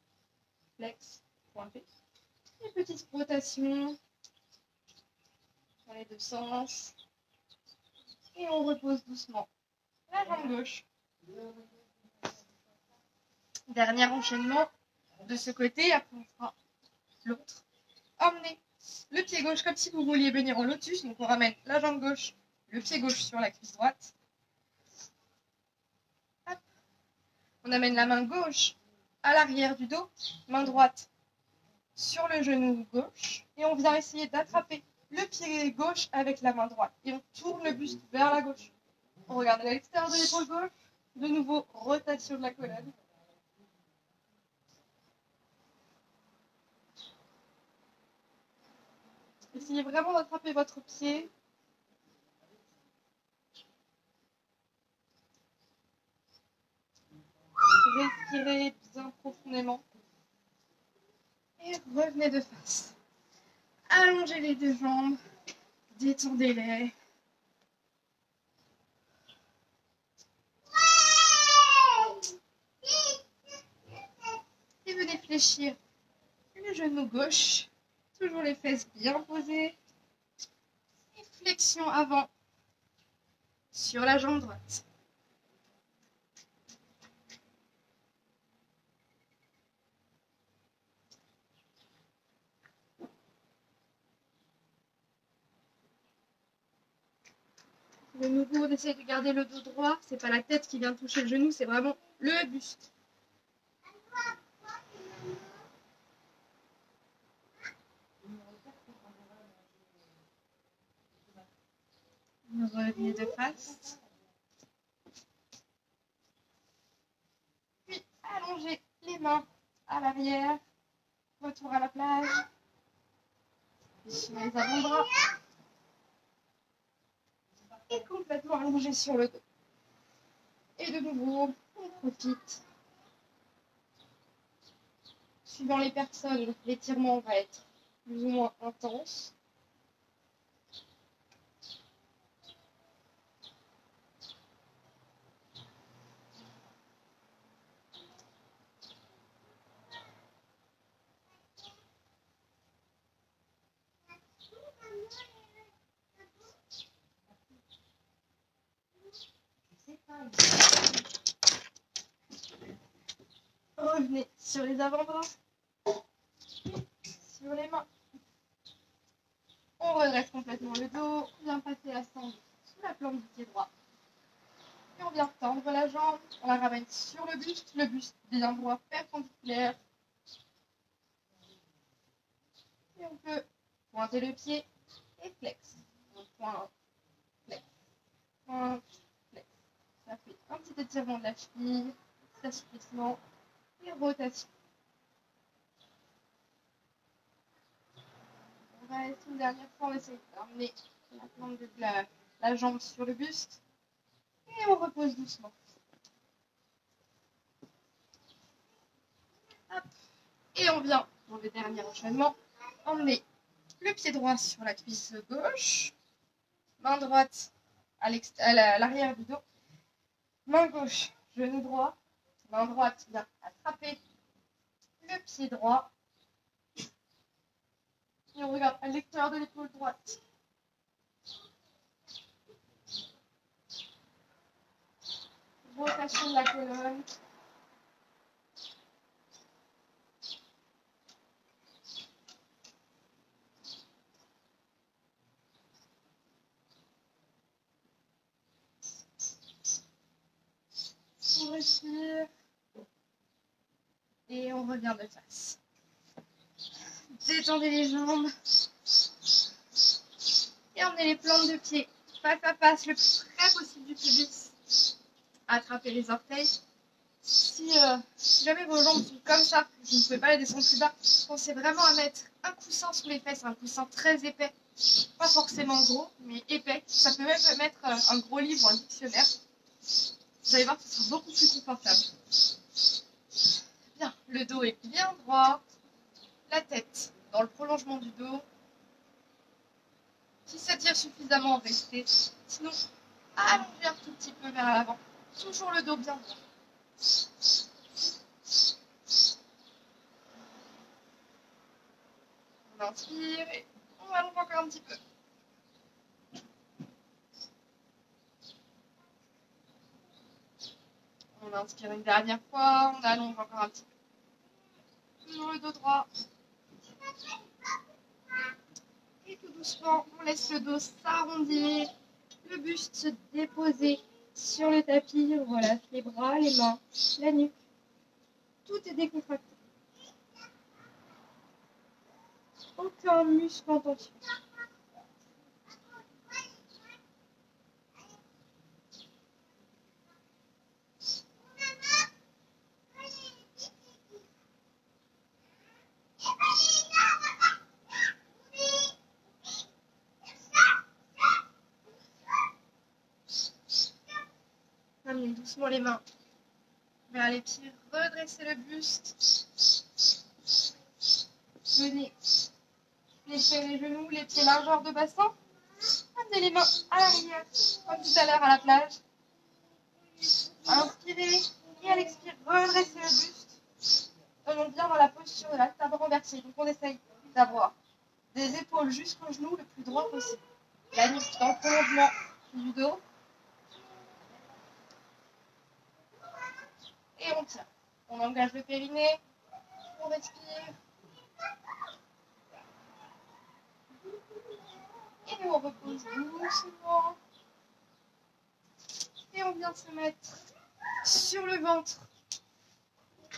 flex, pointer. Et petite rotation dans les deux sens. Et on repose doucement la jambe gauche. Dernier enchaînement de ce côté, après on fera l'autre. Emmenez le pied gauche comme si vous vouliez venir en lotus. Donc on ramène la jambe gauche, le pied gauche sur la cuisse droite. Hop. On amène la main gauche à l'arrière du dos, main droite sur le genou gauche. Et on vient essayer d'attraper le pied gauche avec la main droite. Et on tourne le buste vers la gauche. On regarde à l'extérieur de l'épaule gauche. De nouveau, rotation de la colonne. Essayez vraiment d'attraper votre pied. Respirez bien profondément. Et revenez de face. Allongez les deux jambes. Détendez-les. Et venez fléchir le genou gauche. Toujours les fesses bien posées. Et flexion avant sur la jambe droite. De nouveau, on essaie de garder le dos droit. C'est pas la tête qui vient toucher le genou, c'est vraiment le buste. Revenez de face. Puis allongez les mains à l'arrière. Retour à la plage. Sur les avant-bras. Et complètement allongé sur le dos. Et de nouveau, on profite. Suivant les personnes, l'étirement va être plus ou moins intense. Revenez sur les avant-bras. sur les mains. On redresse complètement le dos. On vient passer la sangle sous la plante du pied droit. Et on vient tendre la jambe. On la ramène sur le buste bien droit perpendiculaire. Et on peut pointer le pied et flex. On pointe, flex, pointe, flex. Ça fait un petit étirement de la cheville, petit assouplissement et rotation. On va essayer une dernière fois, on va essayer d'emmener la plante de la jambe sur le buste. Et on repose doucement. Hop. Et on vient, pour le dernier enchaînement, emmener le pied droit sur la cuisse gauche, main droite à l'arrière du dos, main gauche, genou droit, main droite vient attraper le pied droit, et on regarde à l'extérieur de l'épaule droite. Rotation de la colonne. On respire. Et on revient de face. Détendez les jambes. Et emmenez les plantes de pied face à face le plus près possible du pubis. Attrapez les orteils. Si jamais vos jambes sont comme ça, vous ne pouvez pas les descendre plus bas, pensez vraiment à mettre un coussin sous les fesses, un coussin très épais. Pas forcément gros, mais épais. Ça peut même mettre un gros livre ou un dictionnaire. Vous allez voir que ce sera beaucoup plus confortable. Bien, le dos est bien droit. La tête dans le prolongement du dos. Si ça tire suffisamment, restez. Sinon, allongez un tout petit peu vers l'avant. Toujours le dos bien droit. On inspire et on allonge encore un petit peu. On inspire une dernière fois, on allonge encore un petit peu. Toujours le dos droit. Et tout doucement, on laisse le dos s'arrondir, le buste se déposer sur le tapis. On relâche les bras, les mains, la nuque. Tout est décontracté. Aucun muscle en tension. Amenez doucement les mains vers les pieds, redressez le buste. Venez fléchir les genoux, les pieds largeur de bassin. Amenez les mains à l'arrière, comme tout à l'heure à la plage. Inspirez et à l'expire, redressez le buste. Donnons bien dans la posture de la table renversée. Donc on essaye d'avoir des épaules jusqu'aux genoux le plus droit possible. La nuque dans le prolongement du dos. Et on tient. On engage le périnée. On respire. Et on repose doucement. Et on vient se mettre sur le ventre.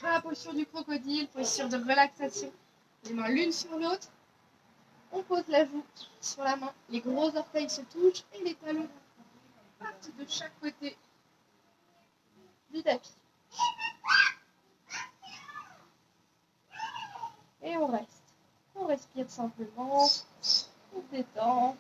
Dans la posture du crocodile, posture de relaxation. Les mains l'une sur l'autre. On pose la joue sur la main. Les gros orteils se touchent et les talons partent de chaque côté du tapis. Et on reste. On respire simplement. On se détend.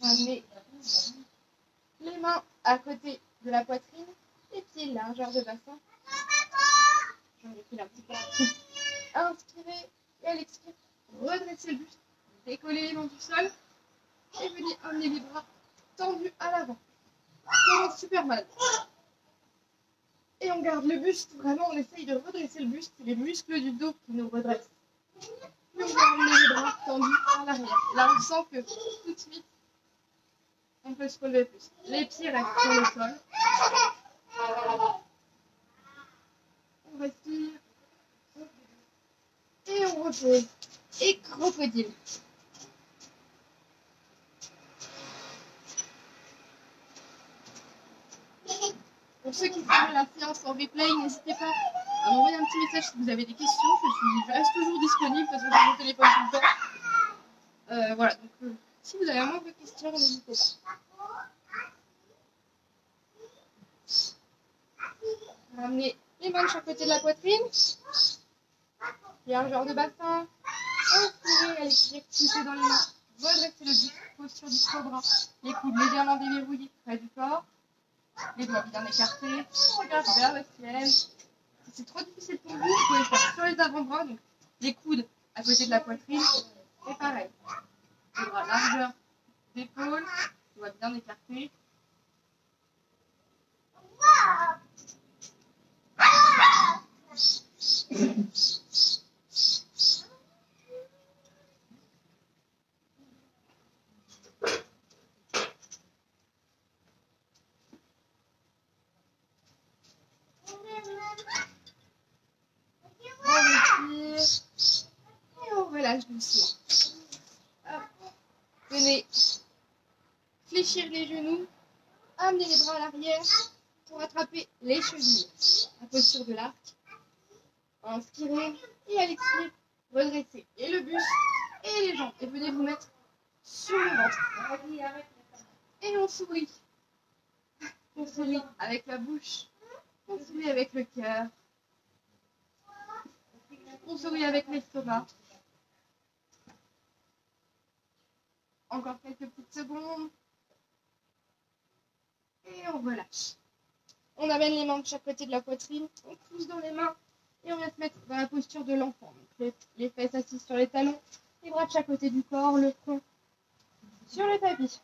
Amenez les mains à côté de la poitrine, les pieds largeur de bassin. J'en ai pris un petit peu. Inspirez et à l'expire, redressez le buste, décollez les mains du sol et venez amener les bras tendu à l'avant. Comme Superman. Et on garde le buste, vraiment on essaye de redresser le buste, c'est les muscles du dos qui nous redressent. Puis on garde les bras tendus à l'arrière. Là on sent que tout de suite, on peut se relever plus. Les pieds restent sur le sol. On respire. Et on repose. Et crocodile. Pour ceux qui suivent la séance en replay, n'hésitez pas à m'envoyer un petit message si vous avez des questions. Je reste toujours disponible, parce que j'ai mon téléphone tout le temps. Voilà, donc si vous avez vraiment des questions, n'hésitez pas. Ramenez les mains de chaque côté de la poitrine. Il y a un genre de bassin. Inspirez, allez pousser dans les mains. Redressez le buste, posture du cobra. Les coudes légèrement déverrouillés près du corps. Les doigts bien écartés. Regarde vers le ciel. Si c'est trop difficile pour vous, vous pouvez le faire sur les avant-bras. Donc les coudes à côté de la poitrine. Et pareil. Les bras largeur d'épaule. Les doigts bien écartés. Et on relâche doucement. Hop. Venez fléchir les genoux, amener les bras à l'arrière pour attraper les chevilles. La posture de l'arc. Inspirez et à l'expire, redressez et le buste et les jambes. Et venez vous mettre sur le ventre. Et on sourit. On sourit avec la bouche. On sourit avec le cœur. On sourit avec l'estomac. Encore quelques petites secondes. Et on relâche. On amène les mains de chaque côté de la poitrine. On pousse dans les mains. Et on vient se mettre dans la posture de l'enfant. Les fesses assises sur les talons. Les bras de chaque côté du corps. Le front sur le tapis.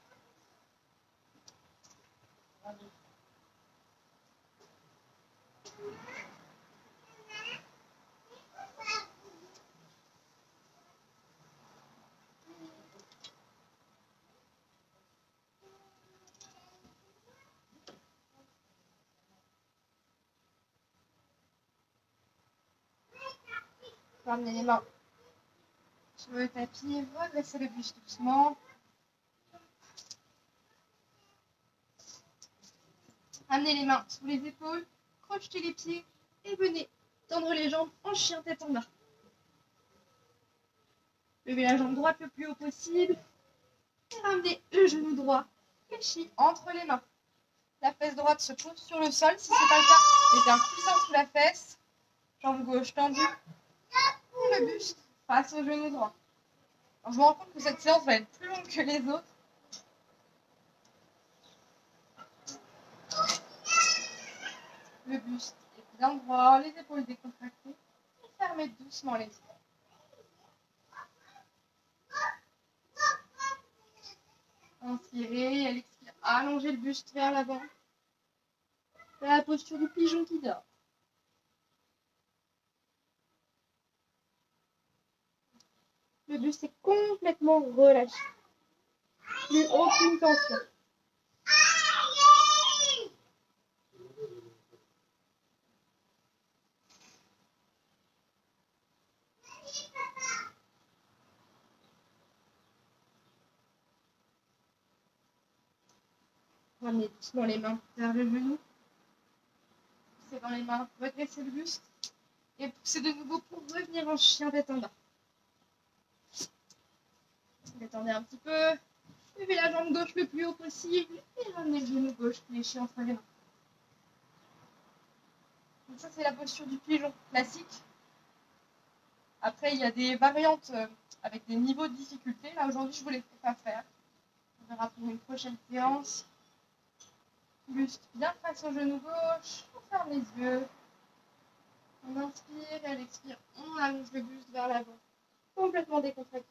Ramenez les mains sur le tapis, redressez le buste doucement. Amenez les mains sous les épaules, crochetez les pieds et venez tendre les jambes en chien tête en bas. Levez la jambe droite le plus haut possible et ramenez le genou droit fléchi entre les mains. La fesse droite se pose sur le sol. Si ce n'est pas le cas, mettez un coussin sous la fesse. Jambe gauche tendue. Et le buste face au genou droit. Alors, je me rends compte que cette séance va être plus longue que les autres. Le buste est bien droit, les épaules décontractées. Et fermez doucement les yeux. Inspirez, à l'expire, allongez le buste vers l'avant. La posture du pigeon qui dort. Le buste est complètement relâché. Plus aucune tension. Ramenez doucement les mains vers le genou. Poussez dans les mains, redressez le buste. Et poussez de nouveau pour revenir en chien tête en bas. Détendez un petit peu. Levez la jambe gauche le plus haut possible. Et ramenez le genou gauche fléchi entre les mains. Donc ça, c'est la posture du pigeon classique. Après, il y a des variantes avec des niveaux de difficulté. Là, aujourd'hui, je ne vous les fais pas faire. On verra pour une prochaine séance. Buste bien face au genou gauche. On ferme les yeux. On inspire et à l'expire, on allonge le buste vers l'avant. Complètement décontracté.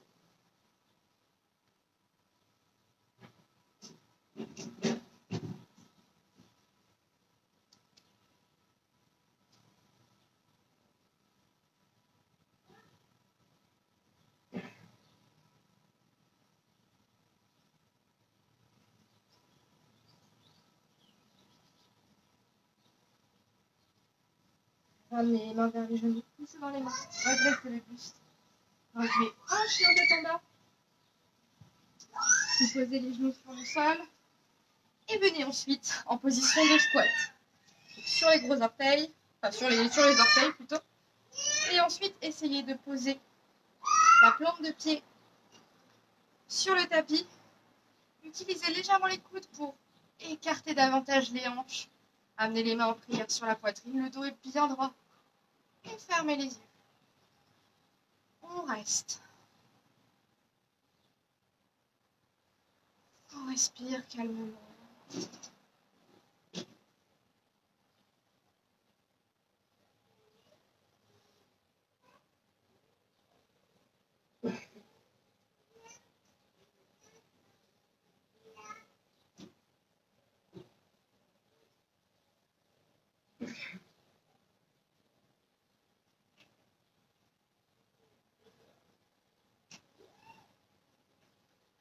Ramenez les mains vers les genoux, poussez dans les mains, redressez le buste. Revenez un chien de panda. Vous posez les genoux sur le sol. Et venez ensuite en position de squat. Donc, sur les gros orteils, enfin sur les orteils plutôt. Et ensuite, essayez de poser la plante de pied sur le tapis. Utilisez légèrement les coudes pour écarter davantage les hanches. Amenez les mains en prière sur la poitrine, le dos est bien droit. Et fermez les yeux. On reste. On respire calmement.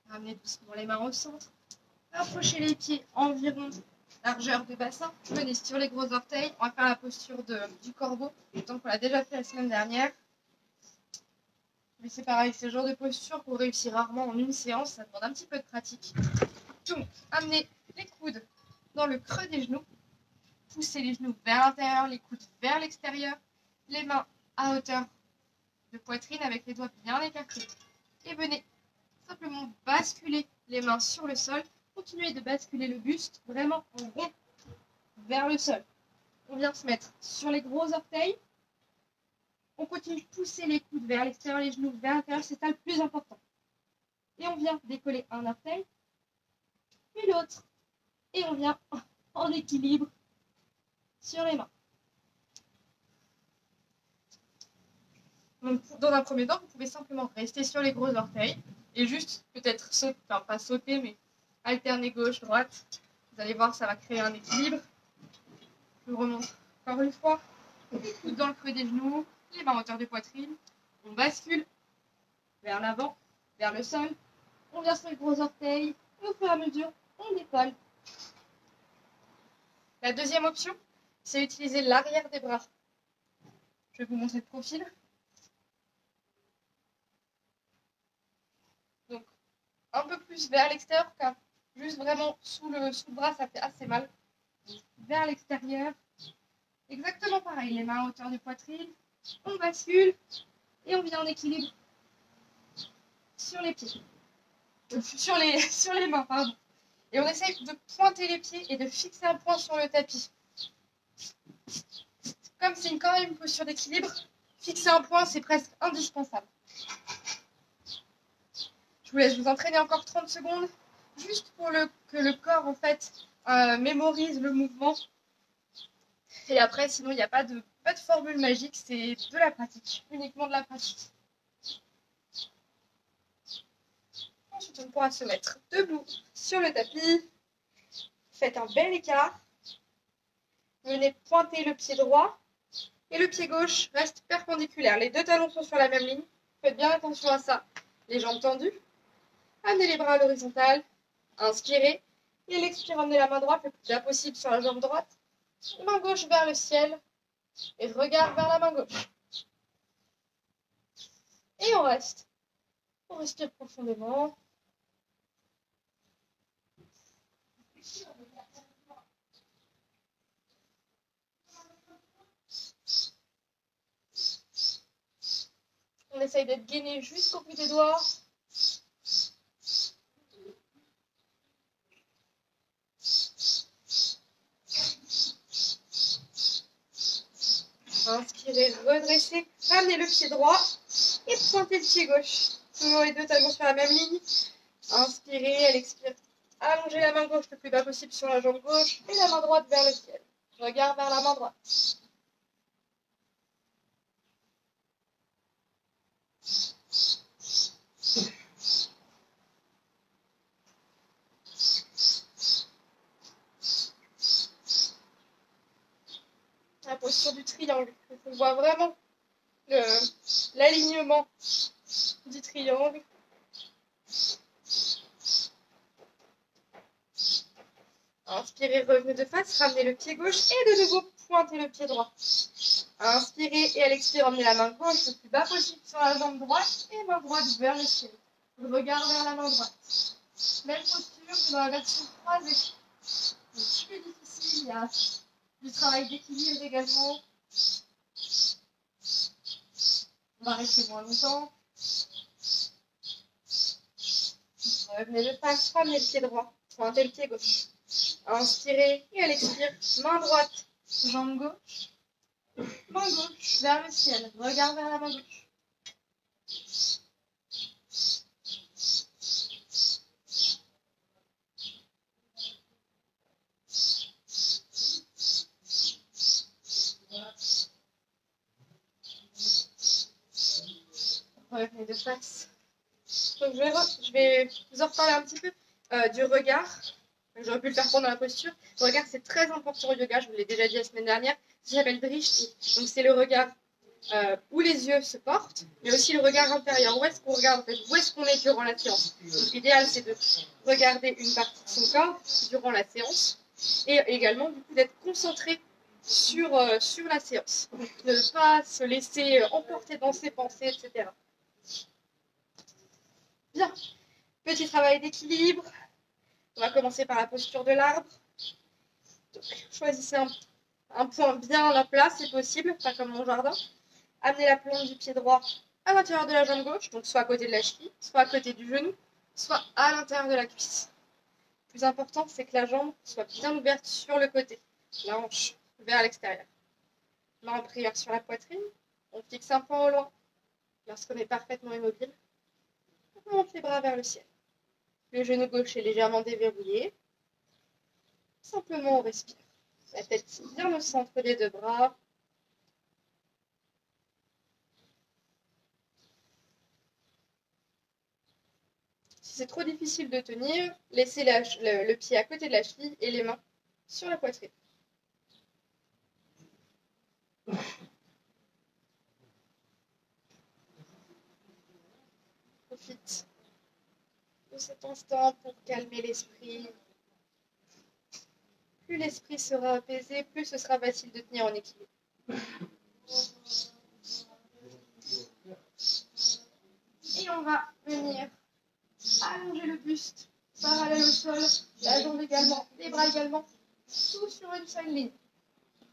Ramenez doucement les mains au centre. Approchez les pieds environ largeur de bassin. Venez sur les gros orteils. On va faire la posture du corbeau, donc on l'a déjà fait la semaine dernière. Mais c'est pareil, c'est le genre de posture qu'on réussit rarement en une séance. Ça demande un petit peu de pratique. Donc, amenez les coudes dans le creux des genoux. Poussez les genoux vers l'intérieur, les coudes vers l'extérieur. Les mains à hauteur de poitrine avec les doigts bien écartés. Et venez simplement basculer les mains sur le sol. Continuez de basculer le buste vraiment en rond vers le sol. On vient se mettre sur les gros orteils. On continue de pousser les coudes vers l'extérieur, les genoux vers l'intérieur. C'est ça le plus important. Et on vient décoller un orteil, puis l'autre. Et on vient en équilibre sur les mains. Donc, dans un premier temps, vous pouvez simplement rester sur les gros orteils et juste peut-être sauter, enfin pas sauter, mais alterner gauche-droite. Vous allez voir, ça va créer un équilibre. Je vous remonte encore une fois. Les coudes dans le creux des genoux, les mains en hauteur de poitrine. On bascule vers l'avant, vers le sol. On vient sur les gros orteils. Et au fur et à mesure, on décolle. La deuxième option, c'est utiliser l'arrière des bras. Je vais vous montrer le profil. Donc, un peu plus vers l'extérieur, car juste vraiment sous le bras, ça fait assez mal. Vers l'extérieur. Exactement pareil, les mains à hauteur de poitrine. On bascule et on vient en équilibre sur les pieds. Sur les mains, pardon. Et on essaye de pointer les pieds et de fixer un point sur le tapis. Comme c'est quand même une posture d'équilibre, fixer un point, c'est presque indispensable. Je vous laisse vous entraîner encore 30 secondes, juste pour que le corps, en fait, mémorise le mouvement. Et après, sinon, il n'y a pas de formule magique, c'est de la pratique, uniquement de la pratique. Ensuite, on pourra se mettre debout sur le tapis. Faites un bel écart. Venez pointer le pied droit et le pied gauche reste perpendiculaire. Les deux talons sont sur la même ligne. Faites bien attention à ça. Les jambes tendues. Amenez les bras à l'horizontale. Inspirez. Et l'expire, emmenez la main droite le plus bas possible sur la jambe droite. Main gauche vers le ciel. Et regard vers la main gauche. Et on reste. On respire profondément. On essaye d'être gainé jusqu'au bout des doigts. Inspirez, redressez, ramenez le pied droit et pointez le pied gauche. Toujours les deux talons sur la même ligne. Inspirez, elle expire. Allongez la main gauche le plus bas possible sur la jambe gauche et la main droite vers le ciel. Regard vers la main droite. la posture du triangle. Donc, on voit vraiment l'alignement du triangle. Inspirez, revenez de face, ramenez le pied gauche et de nouveau pointez le pied droit. Inspirez et à l'expire, emmenez la main gauche le plus bas possible sur la jambe droite et main droite vers le ciel. Le regard vers la main droite. Même posture que dans la version croisée. C'est plus difficile, il y a du travail d'équilibre également. On va rester moins longtemps. Revenez de face, ramenez le pied droit, pointez le pied gauche. Inspirez et à l'expire, main droite, jambe gauche, main gauche vers le ciel, regard vers la main gauche. Revenez de face. Donc je vais vous en reparler un petit peu du regard. J'aurais pu le faire pendant la posture. Le regard, c'est très important au yoga, je vous l'ai déjà dit la semaine dernière. Ça s'appelle drishti. Donc c'est le regard où les yeux se portent, mais aussi le regard intérieur. Où est-ce qu'on regarde en fait, où est-ce qu'on est durant la séance. L'idéal, c'est de regarder une partie de son corps durant la séance et également du coup d'être concentré sur la séance. Donc de ne pas se laisser emporter dans ses pensées, etc. Bien, petit travail d'équilibre. On va commencer par la posture de l'arbre. Choisissez un point bien à la place, si possible, pas comme mon jardin. Amenez la plante du pied droit à l'intérieur de la jambe gauche, donc soit à côté de la cheville, soit à côté du genou, soit à l'intérieur de la cuisse. Le plus important, c'est que la jambe soit bien ouverte sur le côté, la hanche vers l'extérieur. Main en prière sur la poitrine, on fixe un point au loin. Lorsqu'on est parfaitement immobile, on monte les bras vers le ciel. Le genou gauche est légèrement déverrouillé. Simplement, on respire. La tête bien au centre des deux bras. Si c'est trop difficile de tenir, laissez le pied à côté de la cheville et les mains sur la poitrine. Profite de cet instant pour calmer l'esprit. Plus l'esprit sera apaisé, plus ce sera facile de tenir en équilibre. Et on va venir allonger le buste, parallèle au sol, la jambe également, les bras également, tout sur une seule ligne.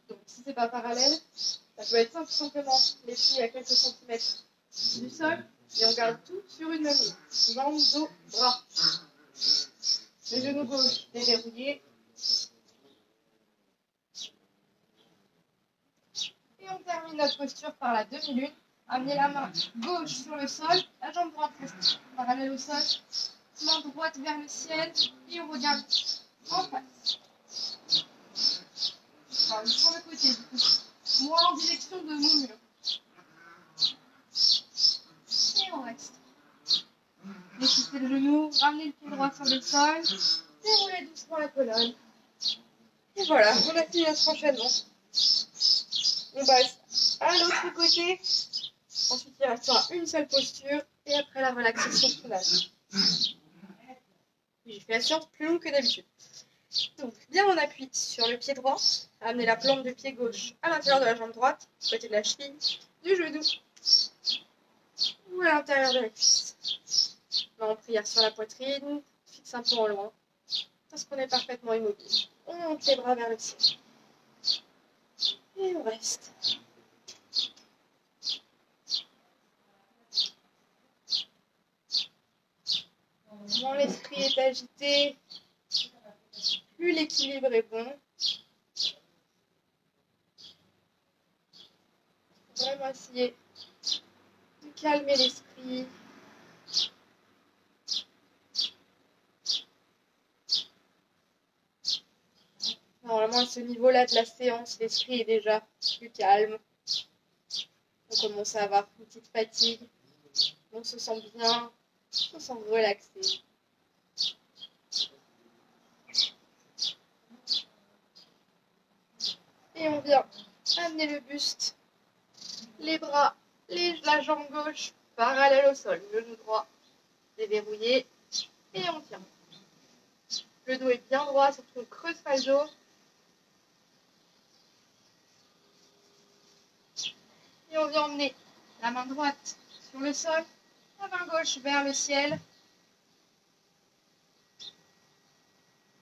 Donc si c'est pas parallèle, ça peut être simplement les pieds à quelques centimètres du sol, et on garde tout sur une même ligne. Jambes, dos, bras. Le genou gauche déverrouillé. Et on termine notre posture par la demi-lune. Amenez la main gauche sur le sol, la jambe droite reste parallèle au sol, main droite vers le ciel, et on regarde en face. Enfin, sur le côté, du coup. Moi en direction de mon mur. Et on reste. Déchissez le genou, ramenez le pied droit sur le sol, déroulez doucement la colonne. Et voilà, on a fini notre enchaînement. On passe à l'autre côté. Ensuite, il restera une seule posture et après la relaxation finale. J'ai fait la séance plus longue que d'habitude. Donc, bien on appuie sur le pied droit. Amenez la plante du pied gauche à l'intérieur de la jambe droite, côté de la cheville, du genou ou à l'intérieur de la cuisse. Main en prière sur la poitrine, fixe un peu en loin, parce qu'on est parfaitement immobile. On monte les bras vers le ciel. Et on reste. Moins l'esprit est agité, plus l'équilibre est bon. Vraiment essayer de calmer l'esprit. Normalement, à ce niveau-là de la séance, l'esprit est déjà plus calme. On commence à avoir une petite fatigue. On se sent bien, on se sent relaxé. Et on vient Amenez le buste, les bras, la jambe gauche parallèle au sol, genou droit déverrouillé et on tient. Le dos est bien droit, surtout on ne creuse pas le dos. Et on vient emmener la main droite sur le sol, la main gauche vers le ciel.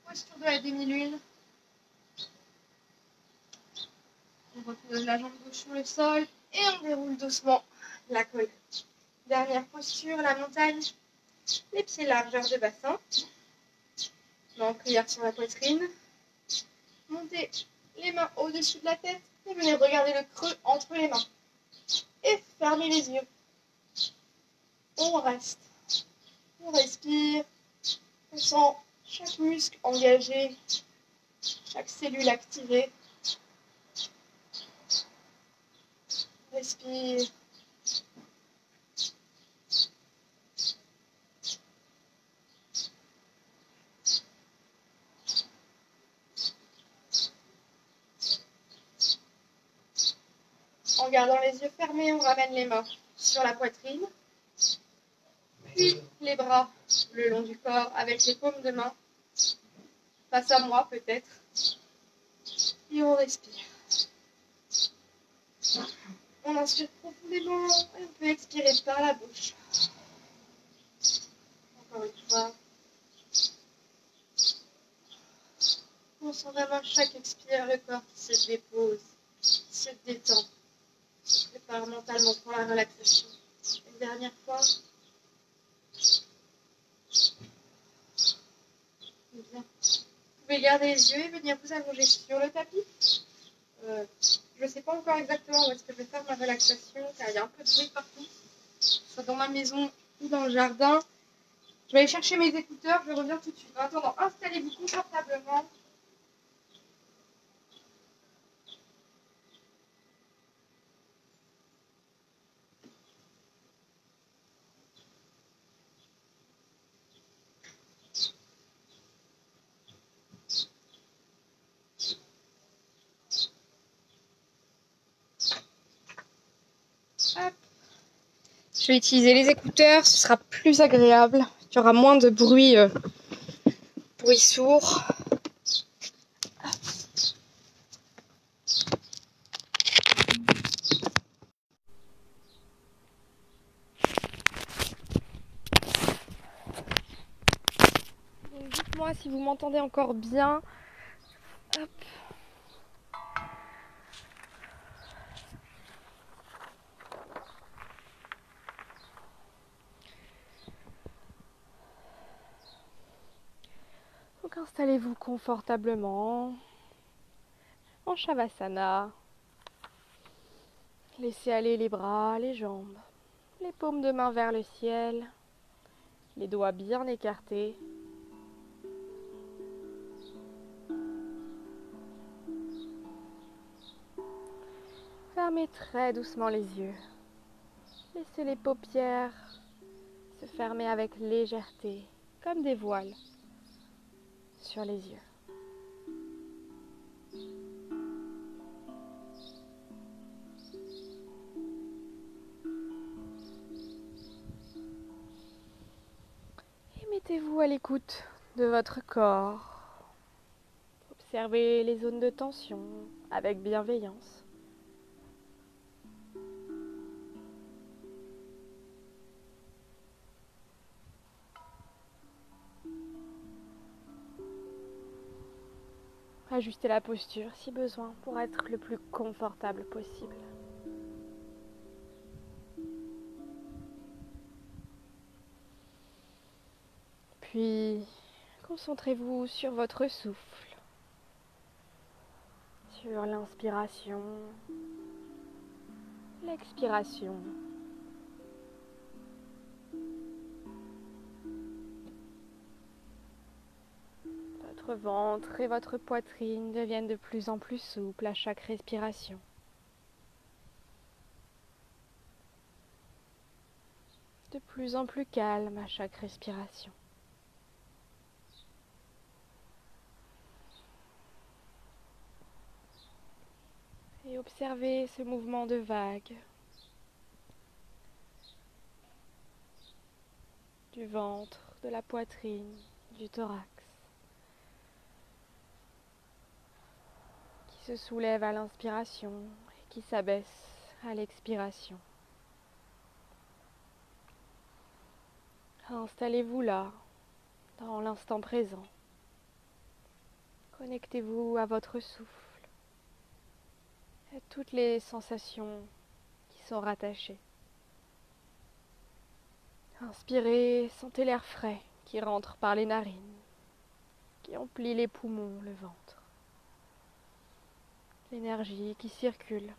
Posture de la demi-lune. On repose la jambe gauche sur le sol et on déroule doucement la colonne. Dernière posture, la montagne. Les pieds largeur de bassin. Main en prière sur la poitrine. Montez les mains au-dessus de la tête et venez regarder le creux entre les mains. Et fermez les yeux. On reste. On respire. On sent chaque muscle engagé, chaque cellule activée. Respire. En gardant les yeux fermés, on ramène les mains sur la poitrine, puis les bras le long du corps avec les paumes de main, face à moi peut-être, et on respire. On inspire profondément et on peut expirer par la bouche. Encore une fois. On sent vraiment chaque expire, le corps qui se dépose, se détend, se prépare mentalement pour la relaxation. Une dernière fois. Bien. Vous pouvez garder les yeux et venir vous allonger sur le tapis. Je ne sais pas encore exactement où est-ce que je vais faire ma relaxation, car il y a un peu de bruit partout, soit dans ma maison ou dans le jardin. Je vais aller chercher mes écouteurs, je reviens tout de suite. En attendant, installez-vous confortablement. Hop. Je vais utiliser les écouteurs, ce sera plus agréable. Il y aura moins de bruit, bruit sourd. Dites-moi si vous m'entendez encore bien. Hop. Donc installez-vous confortablement en Shavasana. Laissez aller les bras, les jambes, les paumes de main vers le ciel, les doigts bien écartés. Fermez très doucement les yeux. Laissez les paupières se fermer avec légèreté, comme des voiles sur les yeux. Et mettez-vous à l'écoute de votre corps. Observez les zones de tension avec bienveillance. Ajustez la posture si besoin pour être le plus confortable possible. Puis, concentrez-vous sur votre souffle, sur l'inspiration, l'expiration. Votre ventre et votre poitrine deviennent de plus en plus souples à chaque respiration. De plus en plus calme à chaque respiration. Et observez ce mouvement de vague du ventre, de la poitrine, du thorax, qui se soulève à l'inspiration et qui s'abaisse à l'expiration. Installez-vous là, dans l'instant présent. Connectez-vous à votre souffle, à toutes les sensations qui sont rattachées. Inspirez, sentez l'air frais qui rentre par les narines, qui emplit les poumons, le ventre. L'énergie qui circule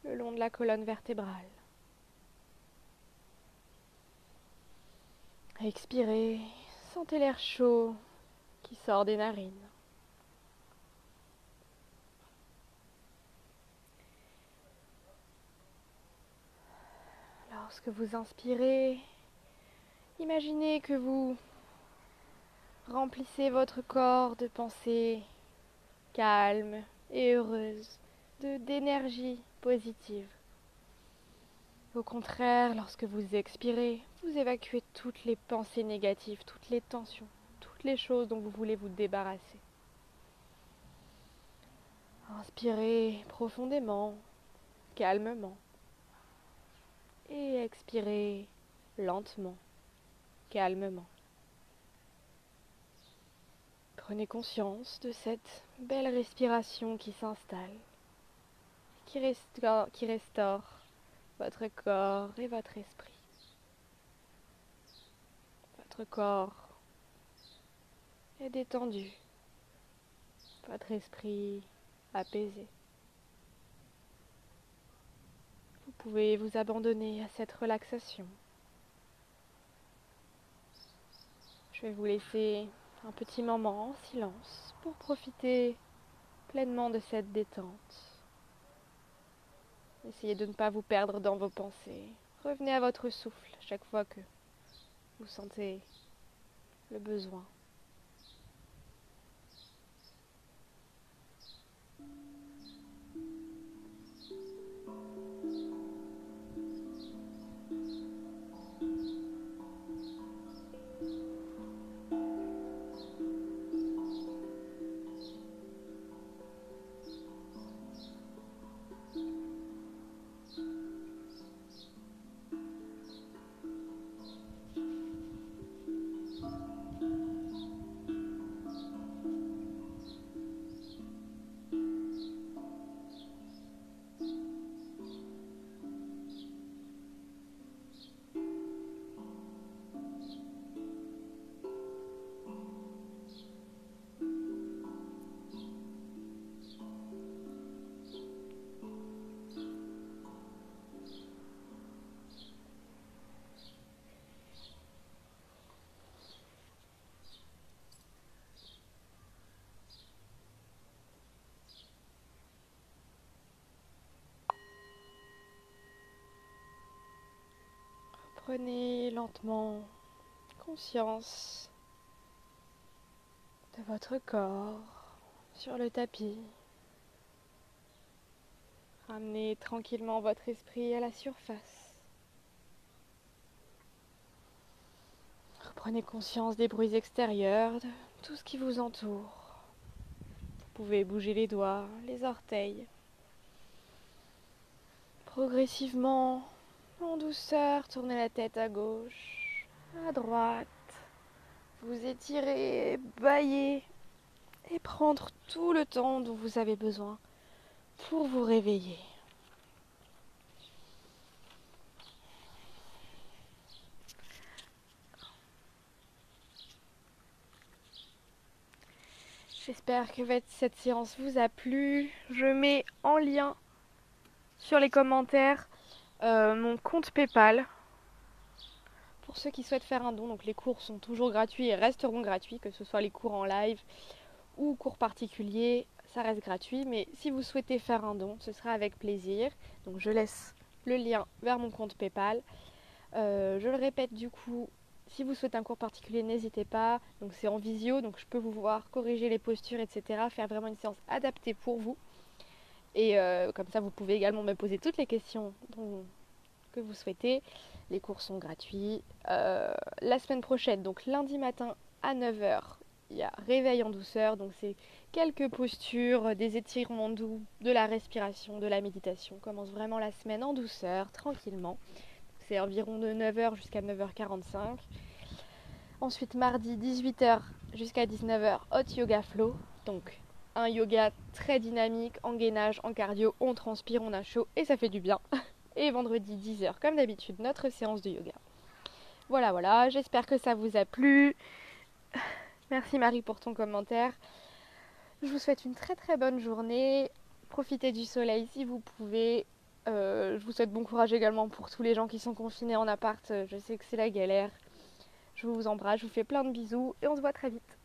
le long de la colonne vertébrale. Expirez, sentez l'air chaud qui sort des narines. Lorsque vous inspirez, imaginez que vous remplissez votre corps de pensées calmes et heureuses, d'énergie positive. Au contraire, lorsque vous expirez, vous évacuez toutes les pensées négatives, toutes les tensions, toutes les choses dont vous voulez vous débarrasser. Inspirez profondément, calmement. Et expirez lentement, calmement. Prenez conscience de cette belle respiration qui s'installe, qui restaure votre corps et votre esprit. Votre corps est détendu, votre esprit apaisé. Vous pouvez vous abandonner à cette relaxation. Je vais vous laisser un petit moment en silence pour profiter pleinement de cette détente. Essayez de ne pas vous perdre dans vos pensées. Revenez à votre souffle chaque fois que vous sentez le besoin. Prenez lentement conscience de votre corps sur le tapis. Ramenez tranquillement votre esprit à la surface. Reprenez conscience des bruits extérieurs, de tout ce qui vous entoure. Vous pouvez bouger les doigts, les orteils. Progressivement, en douceur, tournez la tête à gauche, à droite. Vous étirez, bâillez et prendre tout le temps dont vous avez besoin pour vous réveiller. J'espère que cette séance vous a plu. Je mets en lien sur les commentaires mon compte PayPal pour ceux qui souhaitent faire un don. Donc les cours sont toujours gratuits et resteront gratuits, que ce soit les cours en live ou cours particuliers, ça reste gratuit. Mais si vous souhaitez faire un don, ce sera avec plaisir. Donc je laisse le lien vers mon compte PayPal. Je le répète du coup, si vous souhaitez un cours particulier, n'hésitez pas. Donc c'est en visio, donc je peux vous voir corriger les postures, etc. Faire vraiment une séance adaptée pour vous. Et comme ça, vous pouvez également me poser toutes les questions que vous souhaitez. Les cours sont gratuits. La semaine prochaine, donc lundi matin à 9 heures, il y a réveil en douceur. Donc c'est quelques postures, des étirements doux, de la respiration, de la méditation. On commence vraiment la semaine en douceur, tranquillement. C'est environ de 9 heures jusqu'à 9h45. Ensuite, mardi 18 heures jusqu'à 19 heures, hot yoga flow. Donc un yoga très dynamique, en gainage, en cardio, on transpire, on a chaud et ça fait du bien. Et vendredi 10 heures, comme d'habitude, notre séance de yoga. Voilà, j'espère que ça vous a plu. Merci Marie pour ton commentaire. Je vous souhaite une très très bonne journée. Profitez du soleil si vous pouvez. Je vous souhaite bon courage également pour tous les gens qui sont confinés en appart. Je sais que c'est la galère. Je vous embrasse, je vous fais plein de bisous et on se voit très vite.